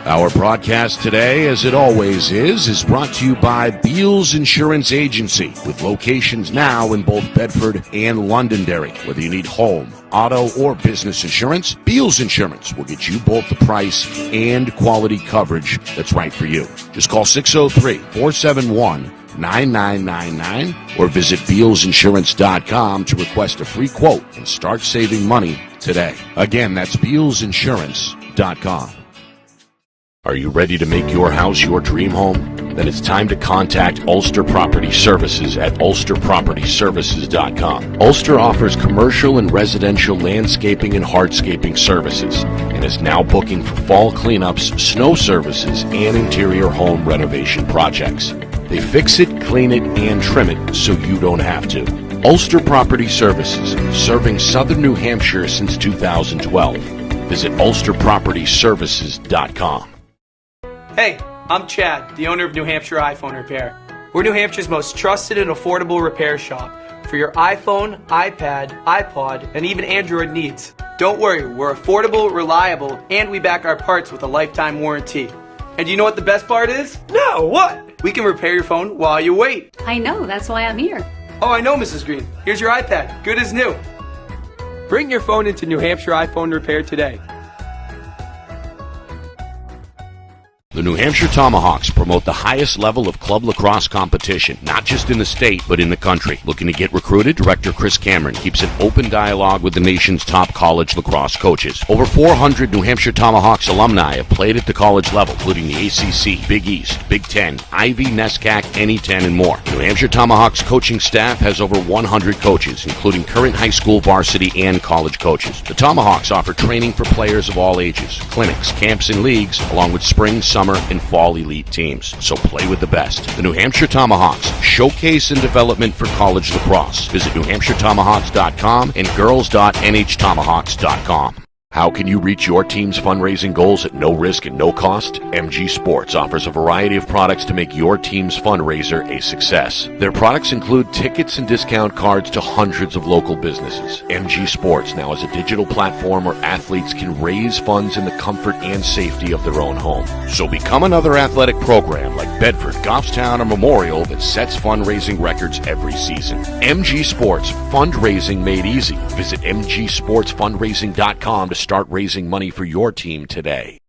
Our broadcast today, as it always is brought to you by Beals Insurance Agency, with locations now in both Bedford and Londonderry. Whether you need home, auto, or business insurance, Beals Insurance will get you both the price and quality coverage that's right for you. Just call 603-471-9999 or visit BealsInsurance.com to request a free quote and start saving money today. Again, that's BealsInsurance.com. Are you ready to make your house your dream home? Then it's time to contact Ulster Property Services at ulsterpropertyservices.com. Ulster offers commercial and residential landscaping and hardscaping services and is now booking for fall cleanups, snow services, and interior home renovation projects. They fix it, clean it, and trim it so you don't have to. Ulster Property Services, serving southern New Hampshire since 2012. Visit ulsterpropertyservices.com. Hey, I'm Chad, the owner of New Hampshire iPhone Repair. We're New Hampshire's most trusted and affordable repair shop for your iPhone, iPad, iPod, and even Android needs. Don't worry, we're affordable, reliable, and we back our parts with a lifetime warranty. And you know what the best part is? No, what? We can repair your phone while you wait. I know, that's why I'm here. Oh, I know, Mrs. Green. Here's your iPad, good as new. Bring your phone into New Hampshire iPhone Repair today. The New Hampshire Tomahawks promote the highest level of club lacrosse competition, not just in the state, but in the country. Looking to get recruited? Director Chris Cameron keeps an open dialogue with the nation's top college lacrosse coaches. Over 400 New Hampshire Tomahawks alumni have played at the college level, including the ACC, Big East, Big Ten, Ivy, NESCAC, NE10, and more. The New Hampshire Tomahawks coaching staff has over 100 coaches, including current high school varsity and college coaches. The Tomahawks offer training for players of all ages, clinics, camps, and leagues, along with spring, summer, and fall elite teams. So play with the best. The New Hampshire Tomahawks, showcase and development for college lacrosse. Visit NewHampshireTomahawks.com and girls.nhtomahawks.com. How can you reach your team's fundraising goals at no risk and no cost? MG Sports offers a variety of products to make your team's fundraiser a success. Their products include tickets and discount cards to hundreds of local businesses. MG Sports now has a digital platform where athletes can raise funds in the comfort and safety of their own home. So become another athletic program like Bedford, Goffstown, or Memorial that sets fundraising records every season. MG Sports, fundraising made easy. Visit mgsportsfundraising.com to start raising money for your team today.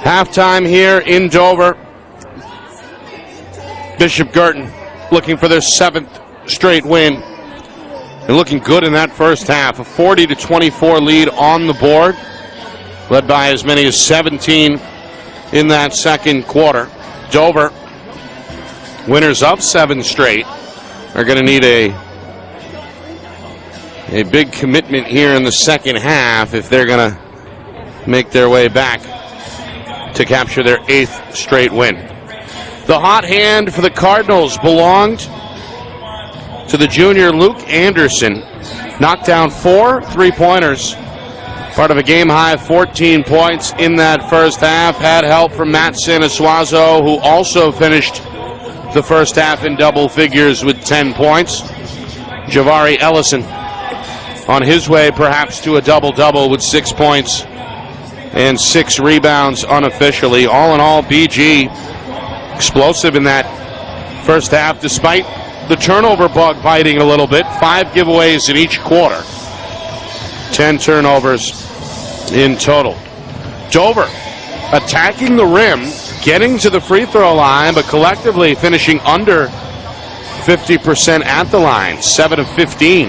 Halftime here in Dover. Bishop Guertin looking for their 7th straight win. And looking good in that first half. A 40-24 lead on the board. Led by as many as 17 in that second quarter. Dover, winners of 7 straight, are going to need a big commitment here in the second half if they're going to make their way back to capture their 8th straight win. The hot hand for the Cardinals belonged to the junior Luke Anderson. Knocked down 4 3-pointers. Part of a game-high 14 points in that first half. Had help from Matt Sanasuazo, who also finished the first half in double figures with 10 points. Javari Ellison on his way perhaps to a double-double with 6 points and 6 rebounds unofficially. All in all, BG explosive in that first half despite the turnover bug biting a little bit. 5 giveaways in each quarter. 10 turnovers in total. Dover attacking the rim, getting to the free throw line, but collectively finishing under 50% at the line. 7 of 15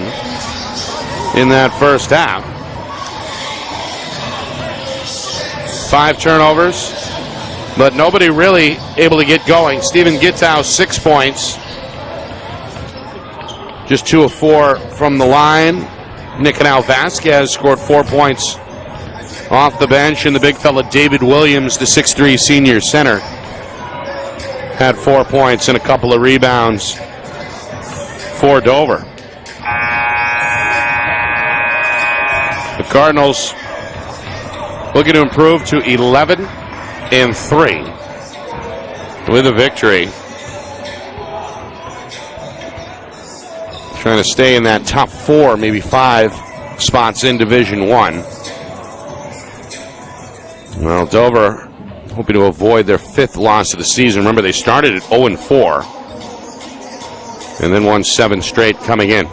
in that first half. 5 turnovers, but nobody really able to get going. Stephen Gittow, 6 points. Just 2 of 4 from the line. Nicanao Vasquez scored 4 points off the bench, and the big fella David Williams, the 6'3 senior center, had 4 points and a couple of rebounds for Dover. The Cardinals looking to improve to 11-3 with a victory. Trying to stay in that top 4, maybe 5 spots in Division I. Well, Dover hoping to avoid their 5th loss of the season. Remember, they started at 0-4 and then won 7 straight coming in.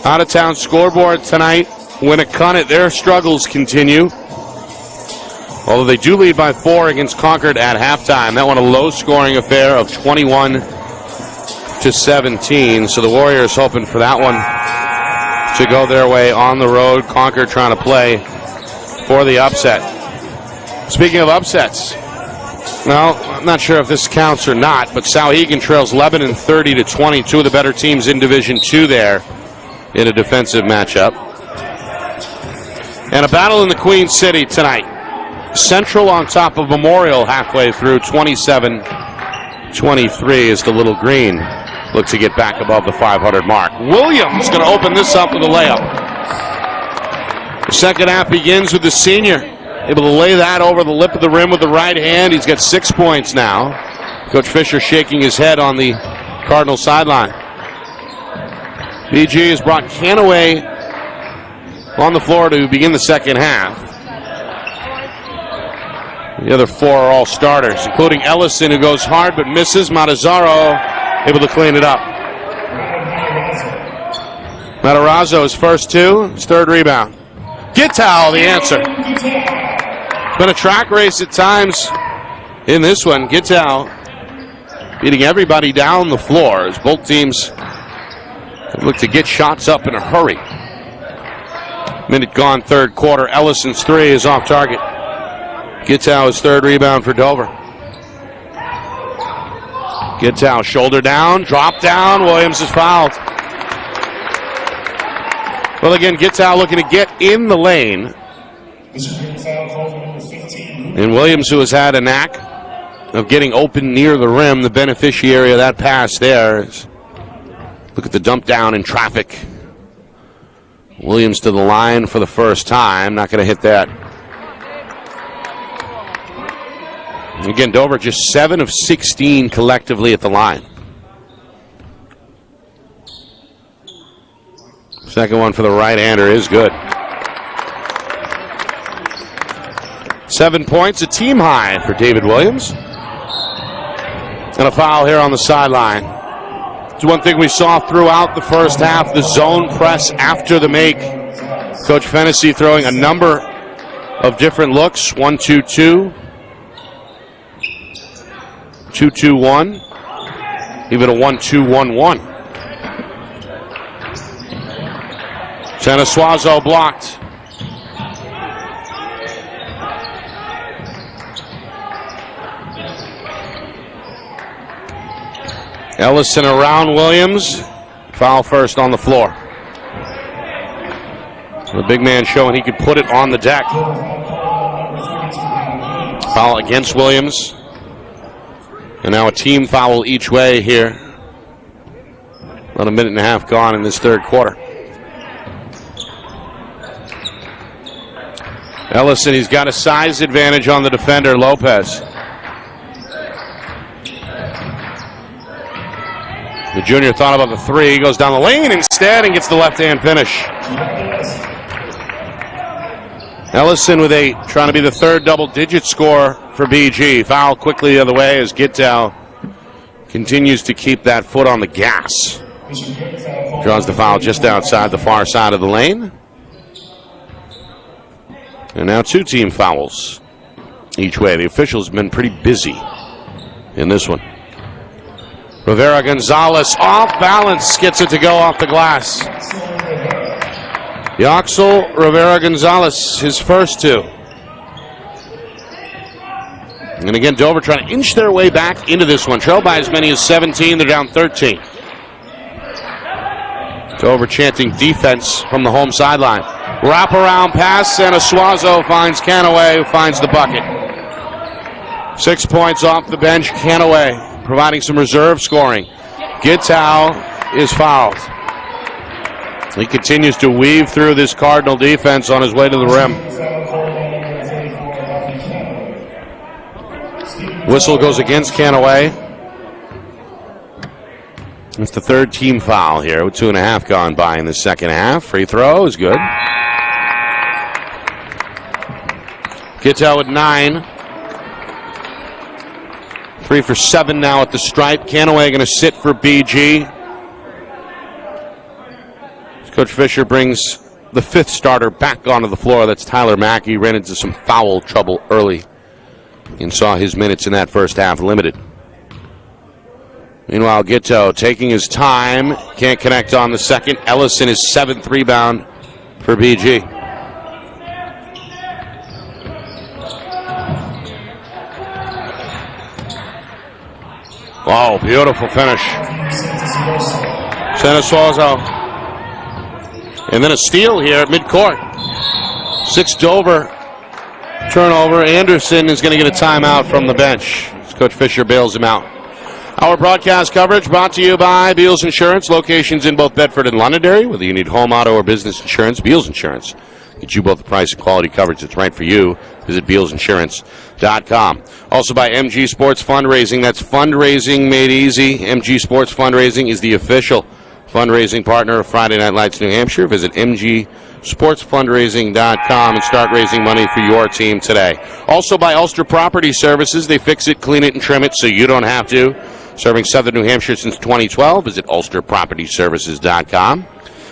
Out-of-town scoreboard tonight. Winnicott, their struggles continue. Although they do lead by 4 against Concord at halftime. That one a low-scoring affair of 21-17. So the Warriors hoping for that one to go their way on the road. Concord trying to play for the upset. Speaking of upsets, well, I'm not sure if this counts or not, but Souhegan trails Lebanon 30-20. 2 of the better teams in Division II there in a defensive matchup. And a battle in the Queen City tonight. Central on top of Memorial halfway through, 27-23 as the Little Green look to get back above the 500 mark. Williams going to open this up with a layup. The second half begins with the senior able to lay that over the lip of the rim with the right hand. He's got 6 points now. Coach Fisher shaking his head on the Cardinal sideline. BG has brought Canaway on the floor to begin the second half. The other 4 are all starters, including Ellison, who goes hard but misses. Matazzaro able to clean it up. Matarazzo, his first 2, his 3rd rebound. Gittow, the answer. It's been a track race at times in this one. Gittow beating everybody down the floor as both teams look to get shots up in a hurry. Minute gone, third quarter. Ellison's 3 is off target. Gittow, his 3rd rebound for Dover. Gittow, shoulder down, drop down. Williams is fouled. Well, again, Gittow looking to get in the lane. And Williams, who has had a knack of getting open near the rim, the beneficiary of that pass there. Look at the dump down in traffic. Williams to the line for the first time. Not going to hit that. Again, Dover just 7 of 16 collectively at the line. Second one for the right-hander is good. 7 points, a team high for David Williams. And a foul here on the sideline. It's one thing we saw throughout the first half, the zone press after the make. Coach Fennessy throwing a number of different looks, 1-2-2, 2-2-1, even a 1-2-1-1. Sanasuazo blocked. Ellison around Williams. Foul first on the floor. The big man showing he could put it on the deck. Foul against Williams. And now a team foul each way here. About a minute and a half gone in this third quarter. Ellison, he's got a size advantage on the defender, Lopez. The junior thought about the three. He goes down the lane instead and gets the left-hand finish. Ellison with 8, trying to be the third double-digit score for BG. Foul quickly the other way as Guertin continues to keep that foot on the gas. Draws the foul just outside the far side of the lane. And now 2 team fouls each way. The officials have been pretty busy in this one. Rivera Gonzalez off balance, gets it to go off the glass. Yoxel Rivera Gonzalez, his first 2. And again, Dover trying to inch their way back into this one. Trailed by as many as 17, they're down 13. Dover chanting defense from the home sideline. Wraparound pass, Sanasuazo finds Canaway, who finds the bucket. 6 points off the bench, Canaway providing some reserve scoring. Guertin is fouled. He continues to weave through this Cardinal defense on his way to the rim. Whistle goes against Canaway. It's the third team foul here with 2.5 gone by in the second half. Free throw is good. Guertin with 9. 3 for 7 now at the stripe. Canaway going to sit for BG. Coach Fisher brings the 5th starter back onto the floor. That's Tyler Mackey. Ran into some foul trouble early and saw his minutes in that first half limited. Meanwhile, Guertin taking his time. Can't connect on the second. Ellison is 7th rebound for BG. Wow, beautiful finish. Sanasuazo. And then a steal here at midcourt. 6 Dover turnover. Anderson is going to get a timeout from the bench as Coach Fisher bails him out. Our broadcast coverage brought to you by Beals Insurance. Locations in both Bedford and Londonderry. Whether you need home, auto, or business insurance, Beals Insurance. Get you both the price and quality coverage that's right for you. Visit BealsInsurance.com. Also by MG Sports Fundraising. That's fundraising made easy. MG Sports Fundraising is the official fundraising partner of Friday Night Lights New Hampshire. Visit MGSportsFundraising.com and start raising money for your team today. Also by Ulster Property Services. They fix it, clean it, and trim it so you don't have to. Serving Southern New Hampshire since 2012. Visit UlsterPropertyServices.com.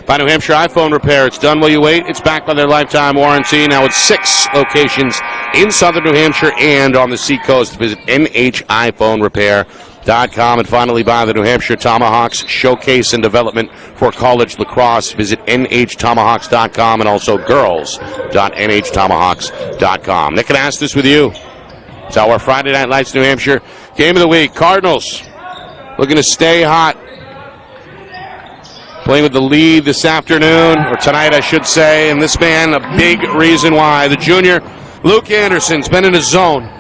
By New Hampshire iPhone Repair. It's done while you wait. It's backed by their lifetime warranty. Now with 6 locations in Southern New Hampshire and on the Seacoast. Visit NHiPhoneRepair.com. And finally, by the New Hampshire Tomahawks Showcase and Development for College Lacrosse. Visit NHTomahawks.com and also girls.NHTomahawks.com. Nick can ask this with you. It's our Friday Night Lights New Hampshire Game of the Week. Cardinals looking to stay hot. Playing with the lead this afternoon, or tonight I should say, and this man a big reason why. The junior, Luke Anderson's been in his zone.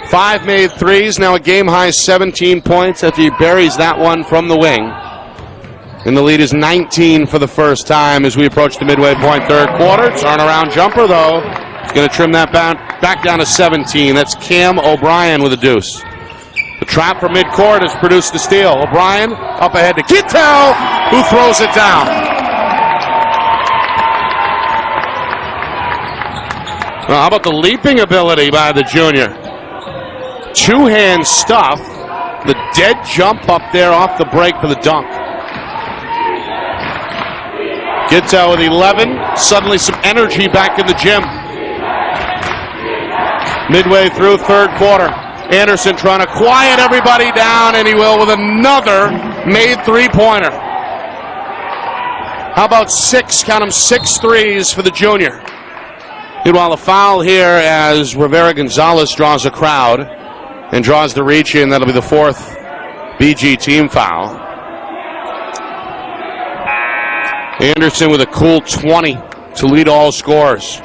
5 made threes, now a game-high 17 points after he buries that one from the wing. And the lead is 19 for the first time as we approach the midway point third quarter. Turnaround jumper, though. He's going to trim that back down to 17. That's Cam O'Brien with a deuce. The trap from midcourt has produced the steal. O'Brien up ahead to Guertin, who throws it down. Well, how about the leaping ability by the junior? Two-hand stuff. The dead jump up there off the break for the dunk. Guertin with 11. Suddenly some energy back in the gym. Midway through third quarter. Anderson trying to quiet everybody down, and he will with another made three-pointer. How about six, count them, 6 threes for the junior. Meanwhile, a foul here as Rivera Gonzalez draws a crowd and draws the reach in. That'll be the 4th BG team foul. Anderson with a cool 20 to lead all scorers.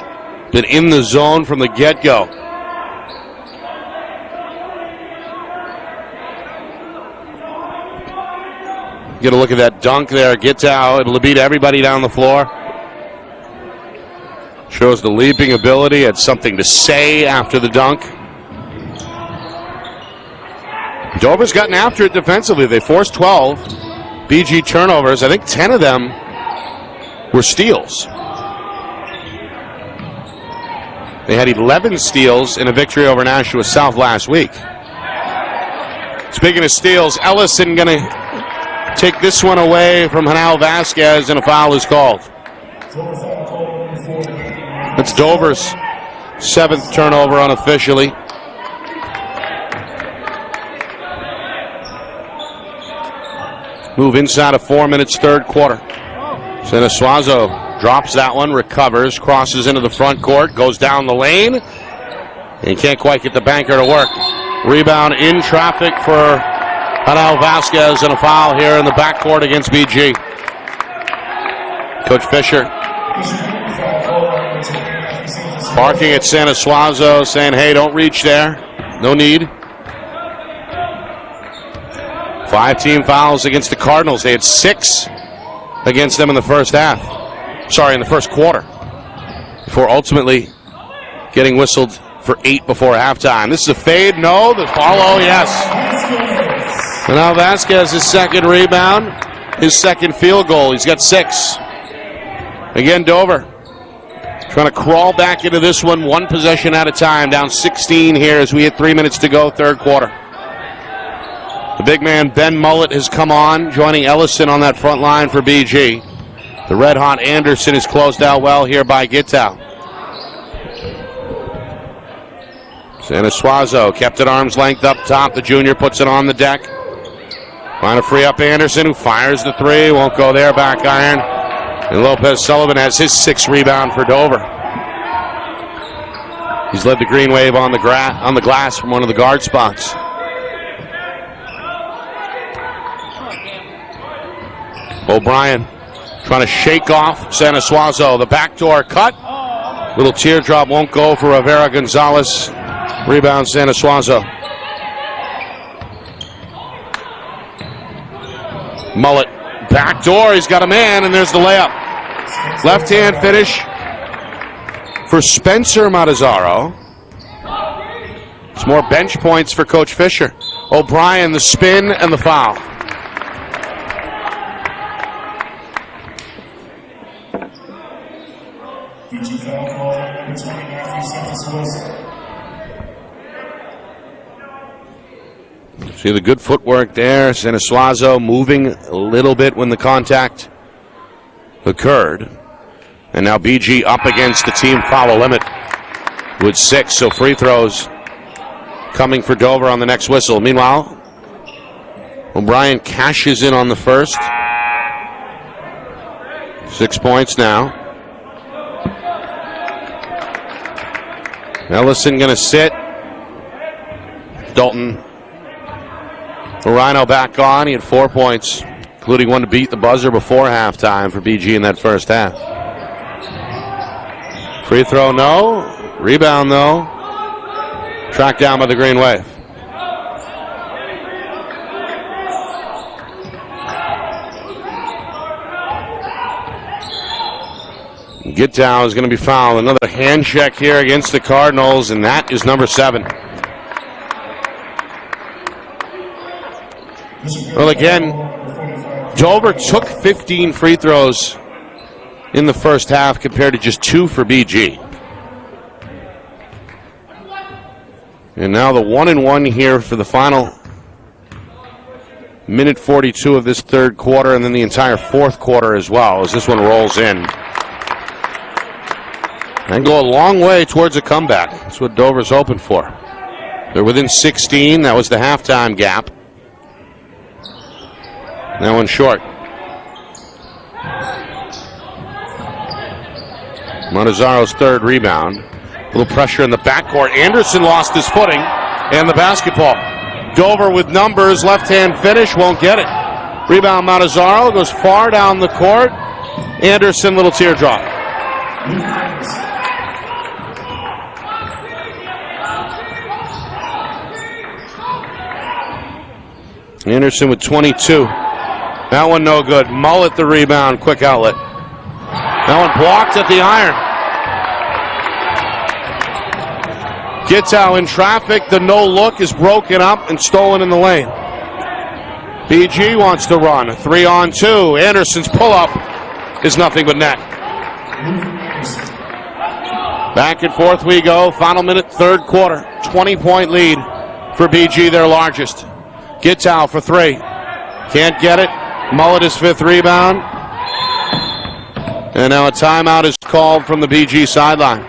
Been in the zone from the get-go. Get a look at that dunk there. Guertin, it'll beat everybody down the floor. Shows the leaping ability. Had something to say after the dunk. Dover's gotten after it defensively. They forced 12 BG turnovers. I think 10 of them were steals. They had 11 steals in a victory over Nashua South last week. Speaking of steals, Ellison going to take this one away from Hanal Vasquez, and a foul is called. That's Dover's 7th turnover unofficially. Move inside of 4 minutes, third quarter. Senasuazo drops that one, recovers, crosses into the front court, goes down the lane, and can't quite get the banker to work. Rebound in traffic for Hanal Vasquez, and a foul here in the backcourt against BG. Coach Fisher barking at Senasuazo, saying, hey, don't reach there. No need. 5 team fouls against the Cardinals. They had 6 against them in the first half. Sorry, in the first quarter. Before ultimately getting whistled for 8 before halftime. This is a fade. No. The follow, yes. And now Vasquez, his second rebound, his second field goal. He's got 6. Again, Dover trying to crawl back into this one, 1 possession at a time. Down 16 here as we hit 3 minutes to go, third quarter. The big man, Ben Mullett, has come on, joining Ellison on that front line for BG. The red-hot Anderson is closed out well here by Guertin. Senasuazo kept at arm's length up top. The junior puts it on the deck. Trying to free up Anderson, who fires the 3. Won't go there, back iron. And Lopez Sullivan has his 6th rebound for Dover. He's led the Green Wave on the glass from one of the guard spots. O'Brien trying to shake off Senasuazo. The backdoor cut. Little teardrop won't go for Rivera Gonzalez. Rebound Senasuazo. Mullett backdoor. He's got a man, and there's the layup. Left hand finish for Spencer Matazzaro. It's more bench points for Coach Fisher. O'Brien, the spin and the foul. See the good footwork there. Senasuazo moving a little bit when the contact occurred. And now BG up against the team foul limit with 6. So free throws coming for Dover on the next whistle. Meanwhile, O'Brien cashes in on the first. 6 points now. Ellison going to sit. Dalton Rhino back on. He had 4 points, including one to beat the buzzer before halftime for BG in that first half. Free throw, no. Rebound, though. Tracked down by the Green Wave. Guertin is going to be fouled. Another hand check here against the Cardinals, and that is number 7. Well, again, Dover took 15 free throws in the first half compared to just 2 for BG. And now the 1-and-1 here for the final minute 42 of this third quarter, and then the entire fourth quarter as well as this one rolls in. And go a long way towards a comeback. That's what Dover's hoping for. They're within 16. That was the halftime gap. That one short. Montazaro's third rebound. A little pressure in the backcourt. Anderson lost his footing and the basketball. Dover with numbers. Left-hand finish. Won't get it. Rebound Montazaro. Goes far down the court. Anderson, little teardrop. Anderson with 22. That one no good. Mullet the rebound. Quick outlet. That one blocked at the iron. Guertin in traffic. The no look is broken up and stolen in the lane. BG wants to run. 3-on-2. Anderson's pull-up is nothing but net. Back and forth we go. Final minute, third quarter. 20-point lead for BG, their largest. Guertin for three. Can't get it. Mullet his fifth rebound. And now a timeout is called from the BG sideline.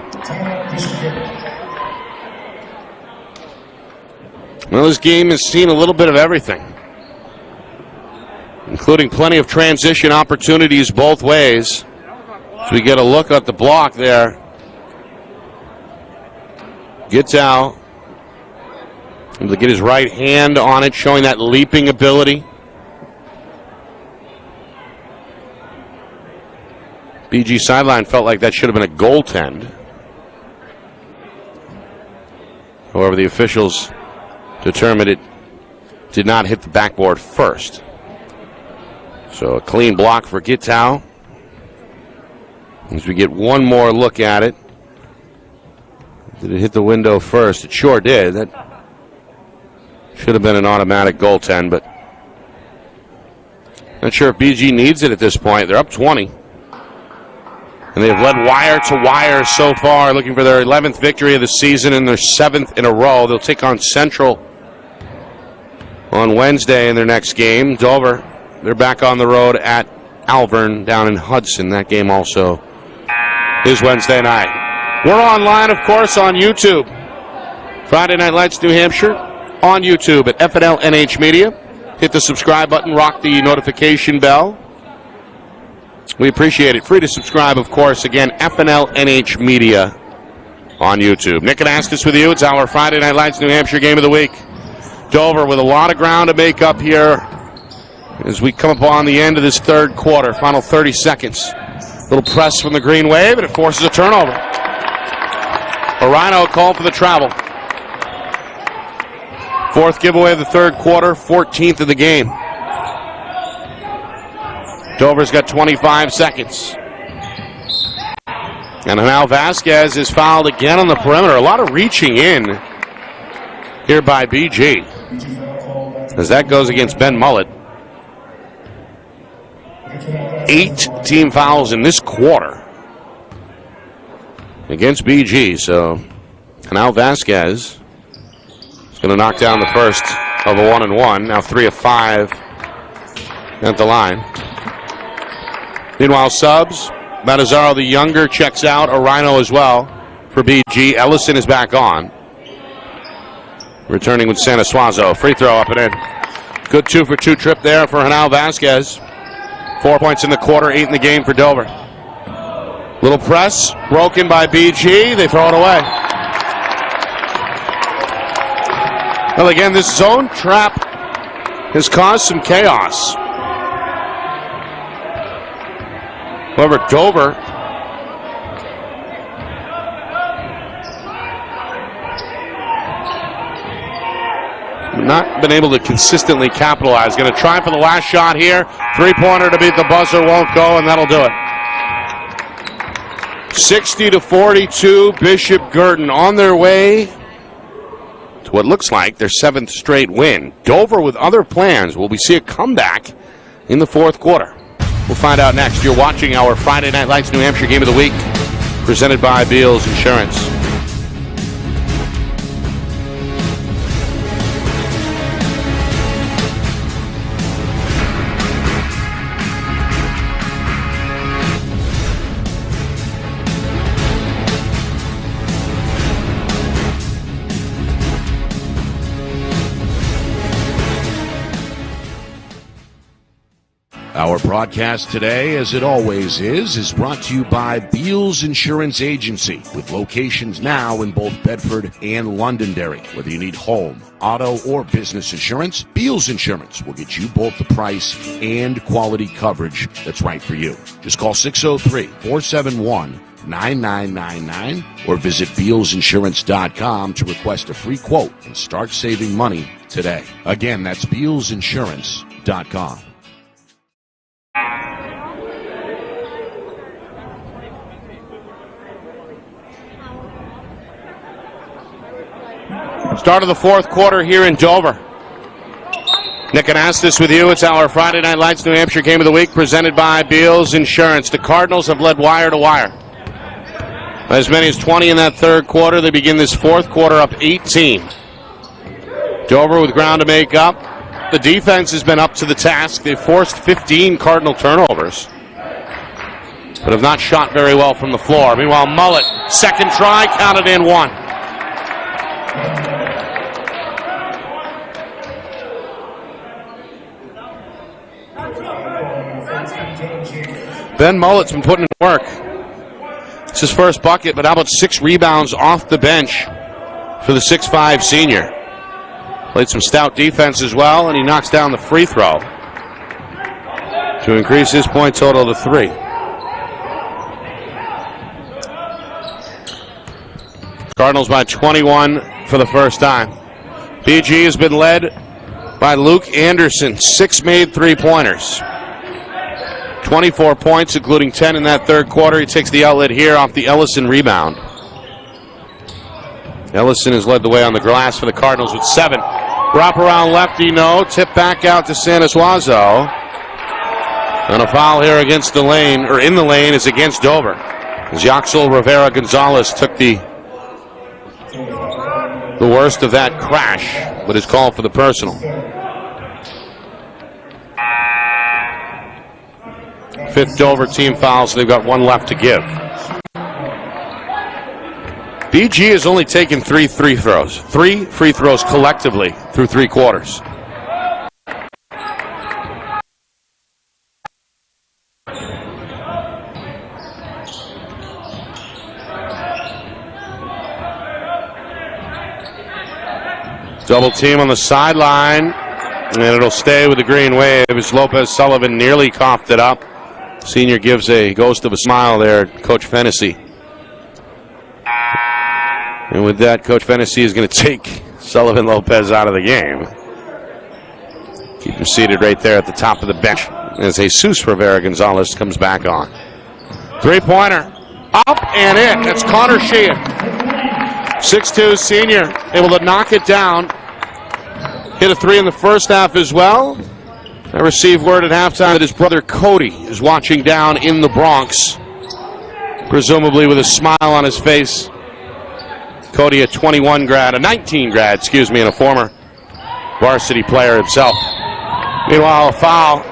Well, this game has seen a little bit of everything, including plenty of transition opportunities both ways. So we get a look at the block there. Guertin able to get his right hand on it, showing that leaping ability. BG sideline felt like that should have been a goaltend. However, the officials determined it did not hit the backboard first. So a clean block for Guertin. As we get one more look at it. Did it hit the window first? It sure did. That should have been an automatic goaltend, but not sure if BG needs it at this point. They're up 20. And they've led wire to wire so far, looking for their 11th victory of the season and their 7th in a row. They'll take on Central on Wednesday in their next game. Dover, they're back on the road at Alvern down in Hudson. That game also is Wednesday night. We're online, of course, on YouTube. Friday Night Lights, New Hampshire, on YouTube at FNLNH Media. Hit the subscribe button, rock the notification bell. We appreciate it. Free to subscribe, of course. Again, FNLNH Media on YouTube. Nick and Astis with you. It's our Friday Night Lights New Hampshire Game of the Week. Dover with a lot of ground to make up here as we come upon the end of this third quarter. Final 30 seconds. Little press from the Green Wave, and it forces a turnover. Rhino called for the travel. Fourth giveaway of the third quarter, 14th of the game. Dover's got 25 seconds. And now Vasquez is fouled again on the perimeter. A lot of reaching in here by BG, as that goes against Ben Mullet. 8 team fouls in this quarter against BG. So now Vasquez is going to knock down the first of a 1-and-1. Now 3 of 5 at the line. Meanwhile, subs. Montazaro, the younger, checks out. Rhino as well for BG. Ellison is back on. Returning with Santa Suazo. Free throw up and in. Good 2-for-2 trip there for Hanal Vasquez. 4 points in the quarter, 8 in the game for Dover. Little press, broken by BG. They throw it away. Well, again, this zone trap has caused some chaos. However, Dover not been able to consistently capitalize. Going to try for the last shot here. Three-pointer to beat the buzzer, won't go, and that'll do it. 60-42, Bishop Guertin on their way to what looks like their 7th straight win. Dover with other plans. Will we see a comeback in the fourth quarter? We'll find out next. You're watching our Friday Night Lights New Hampshire Game of the Week, presented by Beals Insurance. Our broadcast today, as it always is brought to you by Beals Insurance Agency, with locations now in both Bedford and Londonderry. Whether you need home, auto, or business insurance, Beals Insurance will get you both the price and quality coverage that's right for you. Just call 603-471-9999 or visit BealsInsurance.com to request a free quote and start saving money today. Again, that's BealsInsurance.com. Start of the fourth quarter here in Dover. Nick Anastas with you. It's our Friday Night Lights New Hampshire Game of the Week presented by Beals Insurance. The Cardinals have led wire to wire. As many as 20 in that third quarter. They begin this fourth quarter up 18. Dover with ground to make up. The defense has been up to the task. They've forced 15 Cardinal turnovers, but have not shot very well from the floor. Meanwhile, Mullet, second try, counted in one. Ben Mullet's been putting in work. It's his first bucket, but how about 6 rebounds off the bench for the 6'5 senior? Played some stout defense as well, and he knocks down the free throw to increase his point total to 3. Cardinals by 21 for the first time. BG has been led by Luke Anderson, 6 made three-pointers. 24 points, including 10 in that third quarter. He takes the outlet here off the Ellison rebound. Ellison has led the way on the glass for the Cardinals with 7. Wrap around lefty, no. Tip back out to Sanasuazo. And a foul here against the lane, or in the lane, is against Dover. As Yaxel Rivera Gonzalez took the worst of that crash, but is called for the personal. 5th Dover team foul, so they've got 1 left to give. BG has only taken 3 free throws. 3 free throws collectively through 3 quarters. Double team on the sideline, and it'll stay with the green wave as Lopez Sullivan nearly coughed it up. Senior gives a ghost of a smile there at Coach Fennessy. And with that, Coach Fennessy is going to take Sullivan Lopez out of the game. Keep him seated right there at the top of the bench as Jesus Rivera Gonzalez comes back on. 3-pointer. Up and in. That's Connor Sheehan. 6'2 senior. Able to knock it down. Hit a 3 in the first half as well. I received word at halftime that his brother Cody is watching down in the Bronx, presumably with a smile on his face. Cody, a 19 grad, and a former varsity player himself. Meanwhile, a foul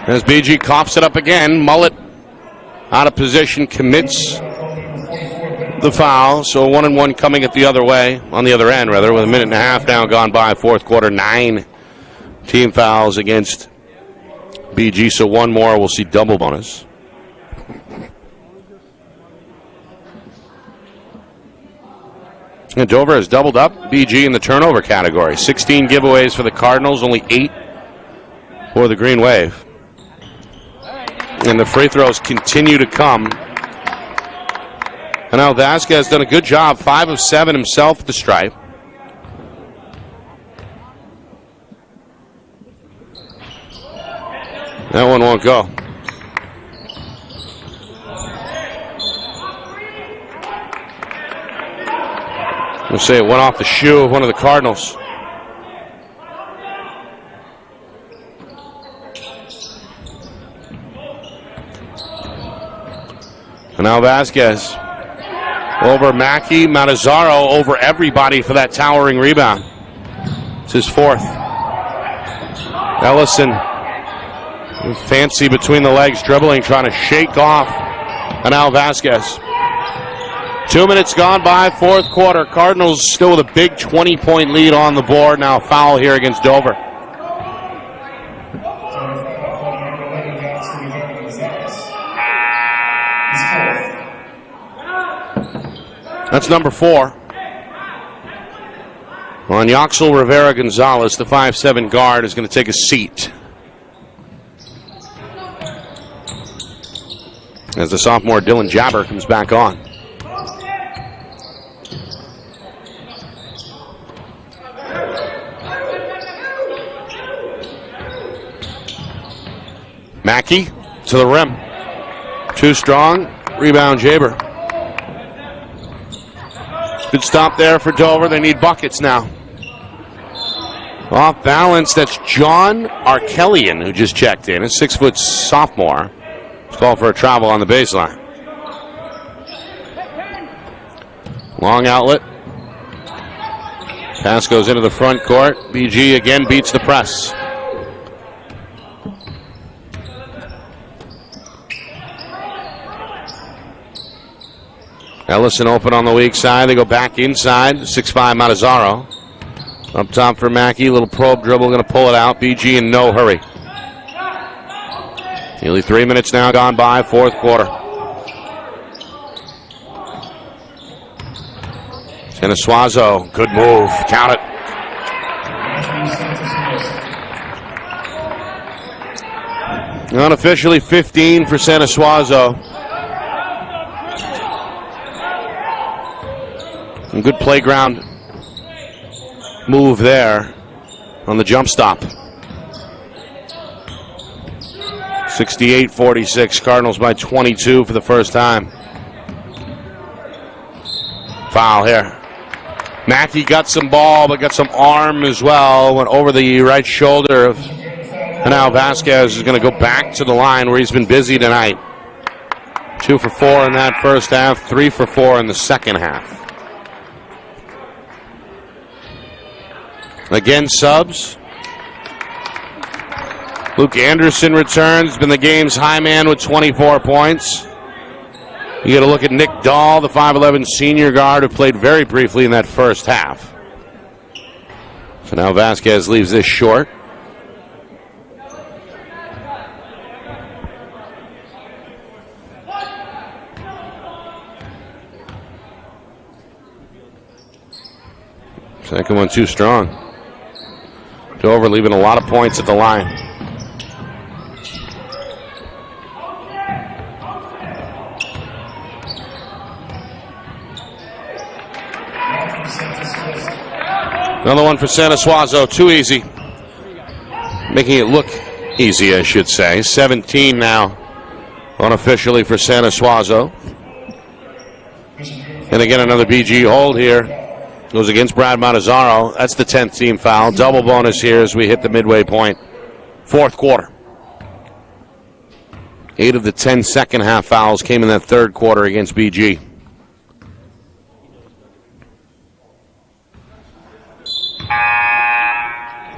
as BG coughs it up again. Mullet out of position, commits the foul. So 1-1 coming at the other way, on the other end rather, with a minute and a half now gone by. Fourth quarter, 9 team fouls against BG, so 1 more. We'll see double bonus. And Dover has doubled up BG in the turnover category. 16 giveaways for the Cardinals, only 8 for the Green Wave. And the free throws continue to come. And now Vasquez has done a good job, 5 of 7 himself at the stripe. That one won't go. We'll say it went off the shoe of one of the Cardinals. And now Vasquez over Mackey, Matazzaro over everybody for that towering rebound. It's his 4th. Ellison, fancy between the legs, dribbling, trying to shake off. And now Vasquez. 2 minutes gone by, fourth quarter. Cardinals still with a big 20-point lead on the board. Now a foul here against Dover. That's number 4. On Yoxel Rivera Gonzalez, the 5'7" guard, is going to take a seat as the sophomore Dylan Jabber comes back on. Mackey to the rim. Too strong. Rebound, Jaber. Good stop there for Dover. They need buckets now. Off balance, that's John Arkelian who just checked in. A 6-foot sophomore. It's called for a travel on the baseline. Long outlet. Pass goes into the front court. BG again beats the press. Ellison open on the weak side. They go back inside. 6'5" Matazzaro. Up top for Mackey. Little probe dribble. Going to pull it out. BG in no hurry. Nearly 3 minutes now gone by. Fourth quarter. Teniswazo. Good move. Count it. Unofficially 15 for Teniswazo. And good playground move there on the jump stop. 68-46. Cardinals by 22 for the first time. Foul here. Mackey got some ball, but got some arm as well. Went over the right shoulder of. And now Vasquez is going to go back to the line where he's been busy tonight. 2 for 4 in that first half. 3 for 4 in the second half. Again, subs. Luke Anderson returns, been the game's high man with 24 points. You got to look at Nick Dahl, the 5'11" senior guard who played very briefly in that first half. So now Vasquez leaves this short. Second one too strong. Dover leaving a lot of points at the line. Another one for Teniswazo. Too easy. Making it look easy, I should say. 17 now, unofficially for Teniswazo. And again, another BG hold here. Goes against Brad Matazzaro. That's the 10th team foul. Double bonus here as we hit the midway point. Fourth quarter. 8 of the 10 second half fouls came in that third quarter against BG.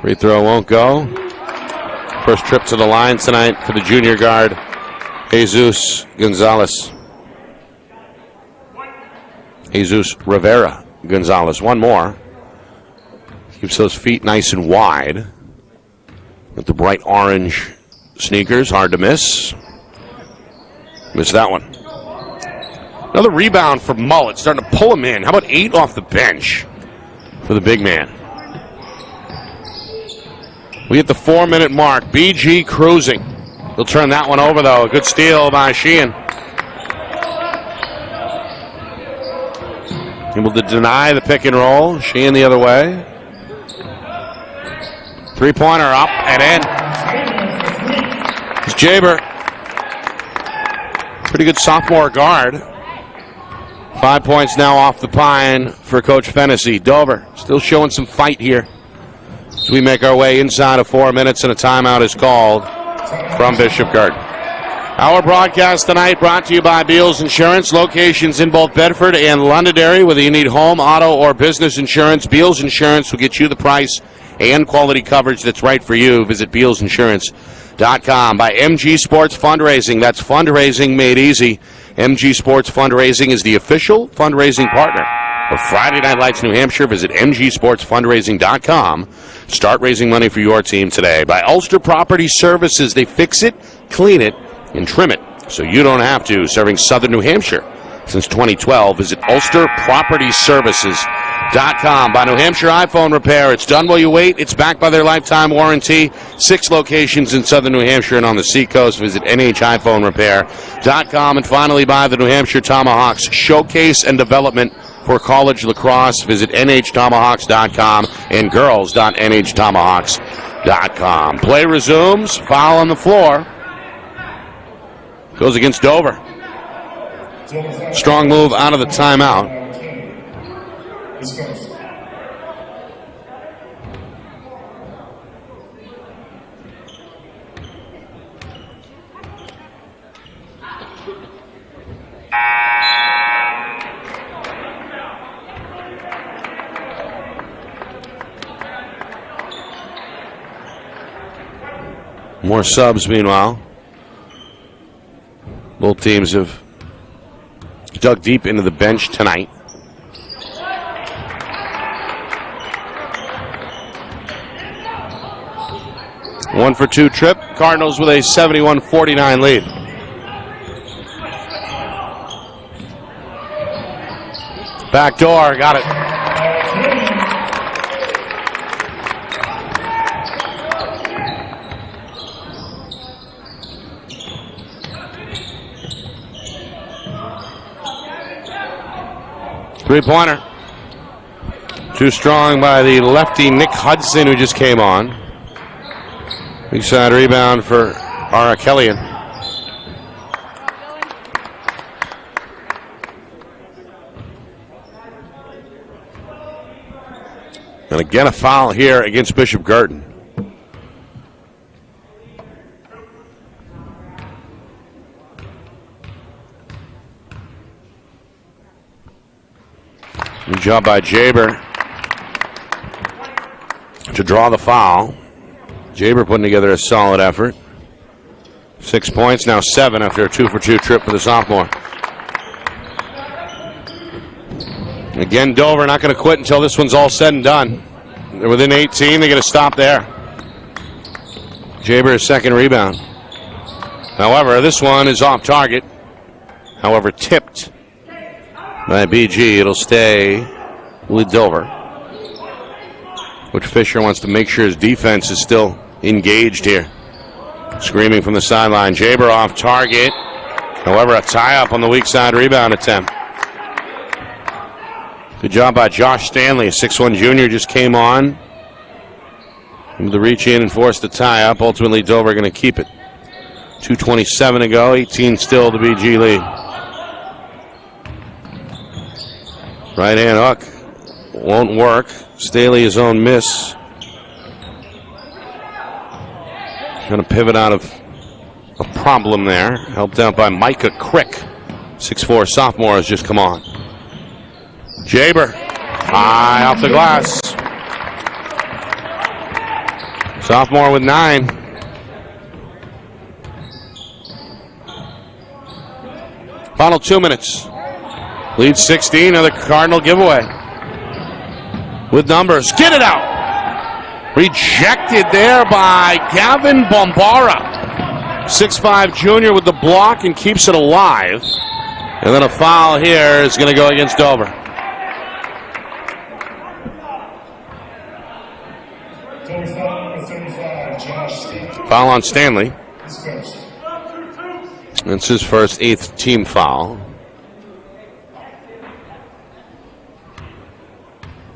Free throw won't go. First trip to the line tonight for the junior guard, Jesus Gonzalez. Jesus Rivera Gonzalez. One more. Keeps those feet nice and wide. With the bright orange sneakers. Hard to miss. Missed that one. Another rebound for Mullet. Starting to pull him in. How about 8 off the bench for the big man? We hit the 4-minute mark. BG cruising. He'll turn that one over, though. A good steal by Sheehan. Able to deny the pick and roll. Sheehan the other way. Three-pointer up and in. It's Jaber. Pretty good sophomore guard. 5 points now off the pine for Coach Fennessy. Dover still showing some fight here as we make our way inside of 4 minutes and a timeout is called from Bishop Guertin. Our broadcast tonight brought to you by Beals Insurance. Locations in both Bedford and Londonderry. Whether you need home, auto, or business insurance, Beals Insurance will get you the price and quality coverage that's right for you. Visit BealsInsurance.com. By MG Sports Fundraising. That's fundraising made easy. MG Sports Fundraising is the official fundraising partner of Friday Night Lights New Hampshire. Visit MGSportsFundraising.com. Start raising money for your team today. By Ulster Property Services. They fix it, clean it, and trim it. so you don't have to. Serving southern New Hampshire since 2012. Visit UlsterPropertyServices.com. By New Hampshire iPhone Repair. It's done while you wait. It's backed by their lifetime warranty. 6 locations in southern New Hampshire and on the seacoast. Visit NHiPhoneRepair.com. And finally, by the New Hampshire Tomahawks Showcase and Development for College Lacrosse. Visit NHTomahawks.com and girls.NHTomahawks.com. Play resumes. Foul on the floor. Goes against Dover. Strong move out of the timeout. More subs, meanwhile. Both teams have dug deep into the bench tonight. One for two trip. Cardinals with a 71-49 lead. Back door, got it. Three-pointer. Too strong by the lefty Nick Hudson, who just came on. Big side rebound for Arakelian. And again, a foul here against Bishop Guertin. Good job by Jaber to draw the foul. Jaber putting together a solid effort. 6 points, now 7 after a 2-for-2 trip for the sophomore. Again, Dover not going to quit until this one's all said and done. They're within 18. They're going to stop there. Jaber's second rebound. However, this one is off target. However, tipped by BG. It'll stay with Dover. Coach Fisher wants to make sure his defense is still engaged here. Screaming from the sideline. Jaber off target. However, a tie-up on the weak side rebound attempt. Good job by Josh Stanley. A 6'1 junior just came on. Able to reach in and force the tie-up. Ultimately, Dover going to keep it. 2:27 to go. 18 still to BG lead. Right hand hook. Won't work. Staley his own miss. Going to pivot out of a problem there. Helped out by Micah Crick. 6'4 sophomore has just come on. Jaber. High off the glass. Sophomore with 9. Final 2 minutes. Lead 16. Another Cardinal giveaway. With numbers. Get it out. Rejected there by Gavin Bombara. 6'5 junior with the block and keeps it alive. And then a foul here is going to go against Dover. Foul on Stanley. It's his first 8th team foul.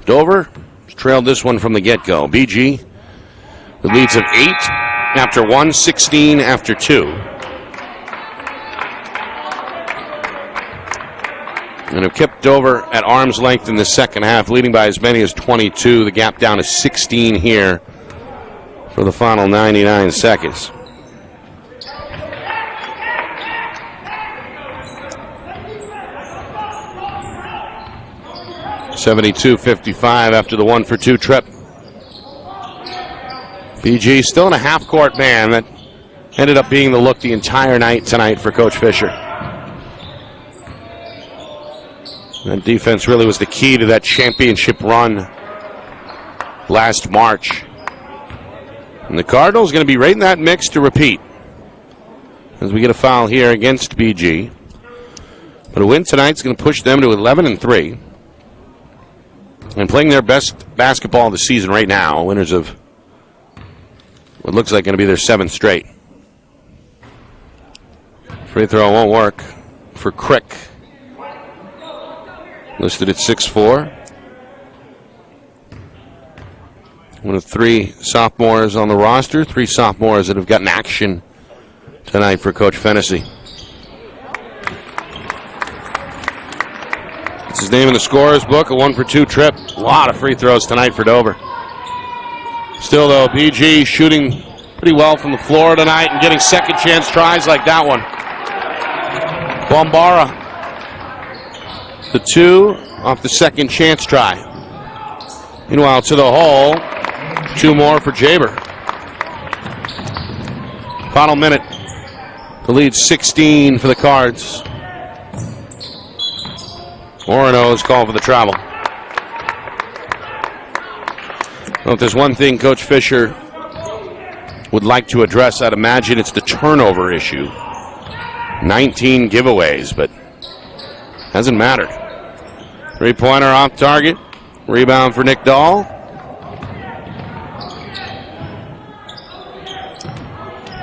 Dover trailed this one from the get-go. BG with leads of 8 after 1, 16 after 2. And have kept Dover at arm's length in the second half, leading by as many as 22. The gap down to 16 here for the final 99 seconds. (72-55) after the 1-for-2 trip. BG still in a half-court man that ended up being the look the entire night tonight for Coach Fisher. That defense really was the key to that championship run last March. And the Cardinals going to be right in that mix to repeat. as we get a foul here against BG. But a win tonight's going to push them to 11-3. And playing their best basketball of the season right now, winners of what looks like going to be their 7th straight. Free throw won't work for Crick. Listed at 6'4". One of 3 sophomores on the roster, 3 sophomores that have gotten action tonight for Coach Fennessy. It's his name in the scorer's book, a 1-for-2 trip. A lot of free throws tonight for Dover. Still, though, BG shooting pretty well from the floor tonight and getting second chance tries like that one. Bombara, the 2 off the second chance try. Meanwhile, to the hole, 2 more for Jaber. Final minute. The lead 16 for the Cards. Orono is called for the travel. Well, if there's one thing Coach Fisher would like to address, I'd imagine it's the turnover issue. 19 giveaways, but hasn't mattered. 3-pointer off target. Rebound for Nick Dahl.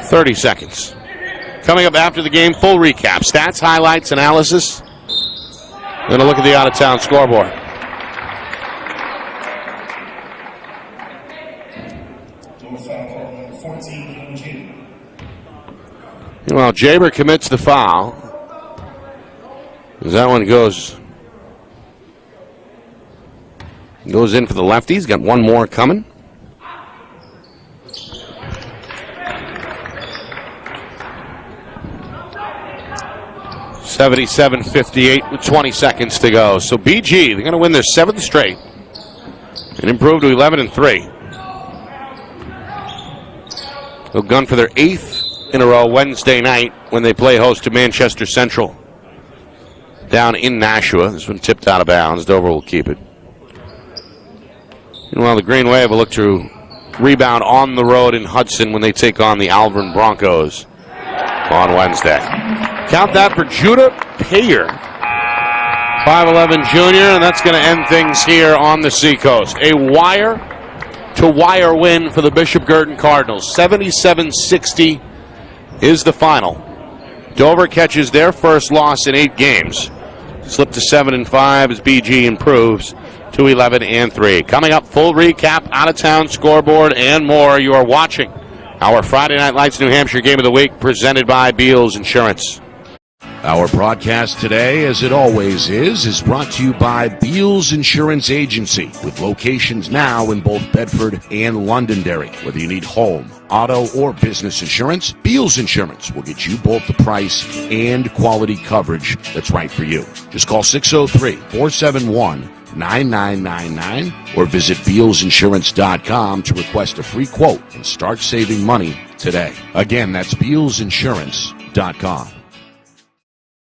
30 seconds. Coming up after the game, full recap. Stats, highlights, analysis. Then a look at the out-of-town scoreboard. Well, Jaber commits the foul. As that one goes in for the lefties. Got one more coming. (77-58) with 20 seconds to go. So BG, they're going to win their 7th straight and improve to 11-3. They'll gun for their 8th in a row Wednesday night when they play host to Manchester Central down in Nashua. This one tipped out of bounds. Dover will keep it. Meanwhile, the Green Wave will look to rebound on the road in Hudson when they take on the Alvin Broncos on Wednesday. Count that for Judah Payer, 5'11" junior, and that's going to end things here on the Seacoast. A wire-to-wire win for the Bishop Guertin Cardinals. 77-60 is the final. Dover catches their first loss in 8 games. Slip to 7-5 as BG improves to 11-3. Coming up, full recap, out-of-town scoreboard, and more. You are watching our Friday Night Lights New Hampshire Game of the Week presented by Beals Insurance. Our broadcast today, as it always is brought to you by Beals Insurance Agency, with locations now in both Bedford and Londonderry. Whether you need home, auto, or business insurance, Beals Insurance will get you both the price and quality coverage that's right for you. Just call 603-471-9999 or visit BealsInsurance.com to request a free quote and start saving money today. Again, that's BealsInsurance.com.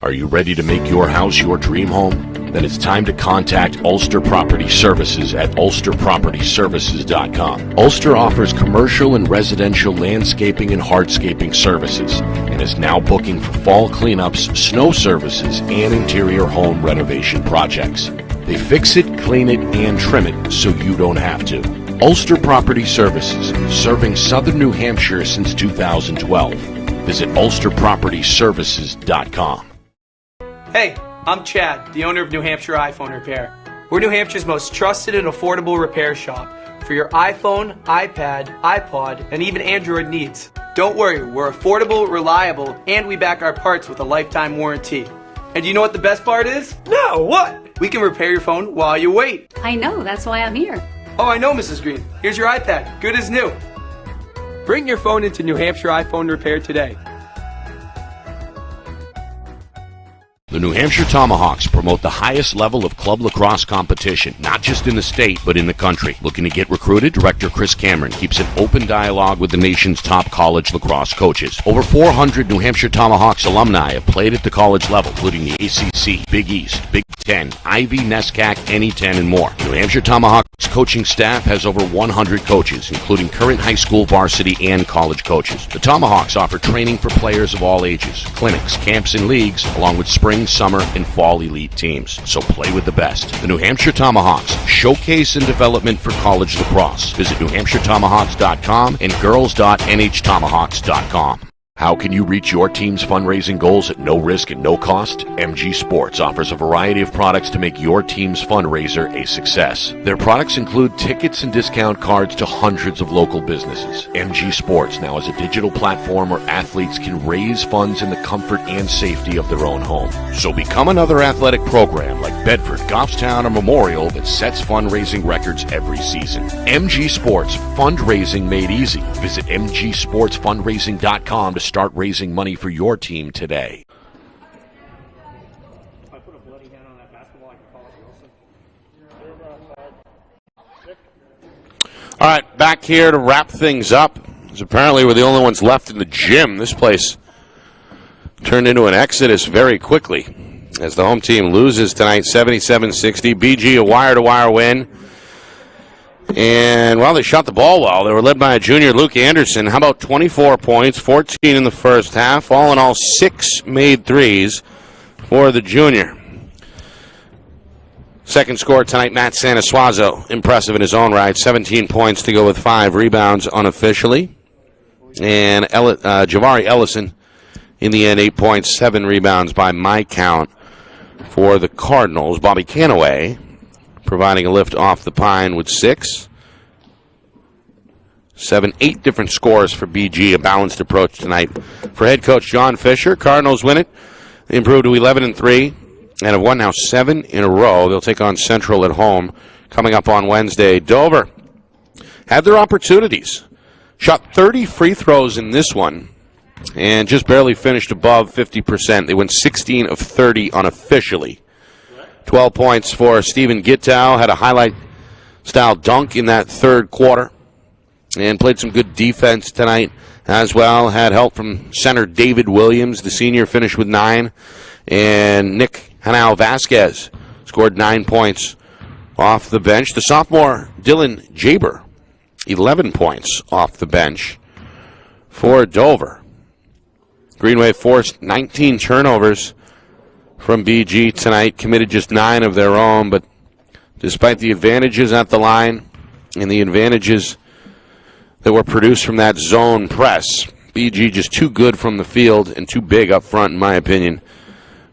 Are you ready to make your house your dream home? Then it's time to contact Ulster Property Services at ulsterpropertyservices.com. Ulster offers commercial and residential landscaping and hardscaping services and is now booking for fall cleanups, snow services, and interior home renovation projects. They fix it, clean it, and trim it so you don't have to. Ulster Property Services, serving southern New Hampshire since 2012. Visit ulsterpropertyservices.com. Hey, I'm Chad, the owner of New Hampshire iPhone Repair. We're New Hampshire's most trusted and affordable repair shop for your iPhone, iPad, iPod, and even Android needs. Don't worry, we're affordable, reliable, and we back our parts with a lifetime warranty. And do you know what the best part is? No, what? We can repair your phone while you wait. I know, that's why I'm here. Oh, I know, Mrs. Green. Here's your iPad, good as new. Bring your phone into New Hampshire iPhone Repair today. The New Hampshire Tomahawks promote the highest level of club lacrosse competition, not just in the state, but in the country. Looking to get recruited? Director Chris Cameron keeps an open dialogue with the nation's top college lacrosse coaches. Over 400 New Hampshire Tomahawks alumni have played at the college level, including the ACC, Big East, Big 10, Ivy, NESCAC, Any 10, and more. New Hampshire Tomahawks coaching staff has over 100 coaches, including current high school, varsity, and college coaches. The Tomahawks offer training for players of all ages, clinics, camps, and leagues, along with spring, summer, and fall elite teams. So play with the best. The New Hampshire Tomahawks, showcase and development for college lacrosse. Visit NewHampshireTomahawks.com and girls.nhtomahawks.com. How can you reach your team's fundraising goals at no risk and no cost? MG Sports offers a variety of products to make your team's fundraiser a success. Their products include tickets and discount cards to hundreds of local businesses. MG Sports now has a digital platform where athletes can raise funds in the comfort and safety of their own home. So become another athletic program like Bedford, Goffstown, or Memorial that sets fundraising records every season. MG Sports, fundraising made easy. Visit mgsportsfundraising.com to start raising money for your team today. If I put a bloody hand on that basketball, I can call it Wilson. All right, back here to wrap things up. Because apparently we're the only ones left in the gym. This place turned into an exodus very quickly as the home team loses tonight 77-60. BG, a wire-to-wire win. And, well, they shot the ball well. They were led by a junior, Luke Anderson. How about 24 points, 14 in the first half. All in all, 6 made threes for the junior. Second score tonight, Matt Sanasuazo. Impressive in his own right. 17 points to go with 5 rebounds unofficially. And Javari Ellison, in the end, 8 points, 7 rebounds by my count for the Cardinals. Bobby Canaway providing a lift off the pine with 6. 8 different scores for BG, a balanced approach tonight. For head coach John Fisher, Cardinals win it. They improved to 11-3 and have won now 7 in a row. They'll take on Central at home coming up on Wednesday. Dover had their opportunities. Shot 30 free throws in this one and just barely finished above 50%. They went 16 of 30 unofficially. 12 points for Stephen Gittow. Had a highlight-style dunk in that third quarter and played some good defense tonight as well. Had help from center David Williams. The senior finished with 9. And Nick Hanau Vasquez scored 9 points off the bench. The sophomore Dylan Jaber, 11 points off the bench for Dover. Greenway forced 19 turnovers from BG tonight, committed just 9 of their own, but despite the advantages at the line and the advantages that were produced from that zone press, BG just too good from the field and too big up front, in my opinion,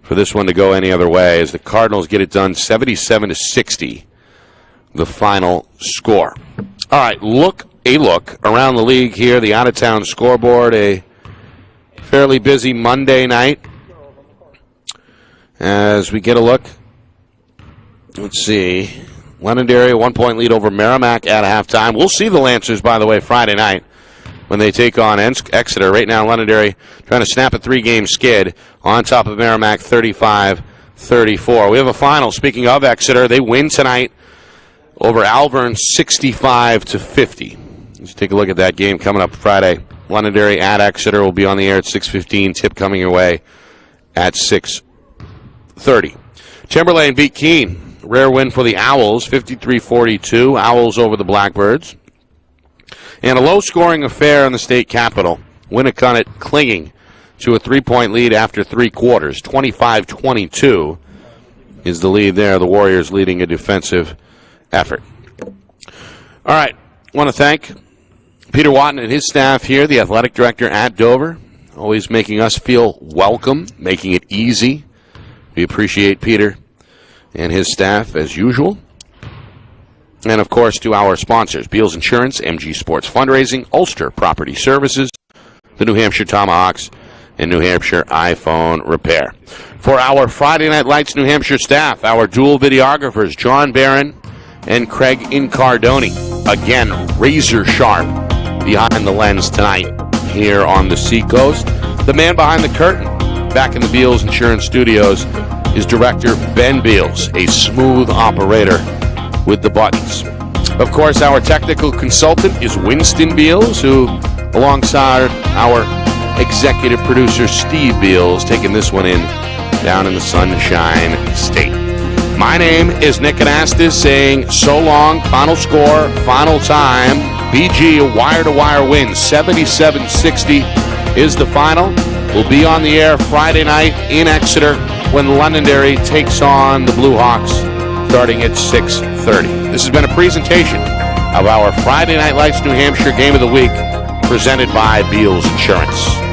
for this one to go any other way, as the Cardinals get it done 77-60, the final score. All right, look around the league here, the out-of-town scoreboard, a fairly busy Monday night. As we get a look, let's see, Londonderry, a 1-point lead over Merrimack at halftime. We'll see the Lancers, by the way, Friday night when they take on Exeter. Right now, Londonderry trying to snap a 3-game skid on top of Merrimack, 35-34. We have a final. Speaking of Exeter, they win tonight over Alvern, 65-50. Let's take a look at that game coming up Friday. Londonderry at Exeter will be on the air at 6:15. Tip coming your way at 6:30. Timberlane beat Keene. Rare win for the Owls, 53-42. Owls over the Blackbirds. And a low-scoring affair in the state capitol. Winnicott clinging to a 3-point lead after 3 quarters. 25-22 is the lead there. The Warriors leading a defensive effort. All right. I want to thank Peter Watton and his staff here, the athletic director at Dover, always making us feel welcome, making it easy. We appreciate Peter and his staff as usual. And, of course, to our sponsors, Beals Insurance, MG Sports Fundraising, Ulster Property Services, the New Hampshire Tomahawks, and New Hampshire iPhone Repair. For our Friday Night Lights New Hampshire staff, our dual videographers, John Barron and Craig Incardoni. Again, razor sharp behind the lens tonight here on the Seacoast. The man behind the curtain, back in the Beals Insurance Studios, is Director Ben Beals, a smooth operator with the buttons. Of course, our technical consultant is Winston Beals, who, alongside our executive producer Steve Beals, taking this one in down in the Sunshine State. My name is Nick Anastas saying so long. Final score, final time. BG, a wire-to-wire win. 77-60 is the final. We'll be on the air Friday night in Exeter when Londonderry takes on the Blue Hawks starting at 6:30. This has been a presentation of our Friday Night Lights New Hampshire Game of the Week presented by Beals Insurance.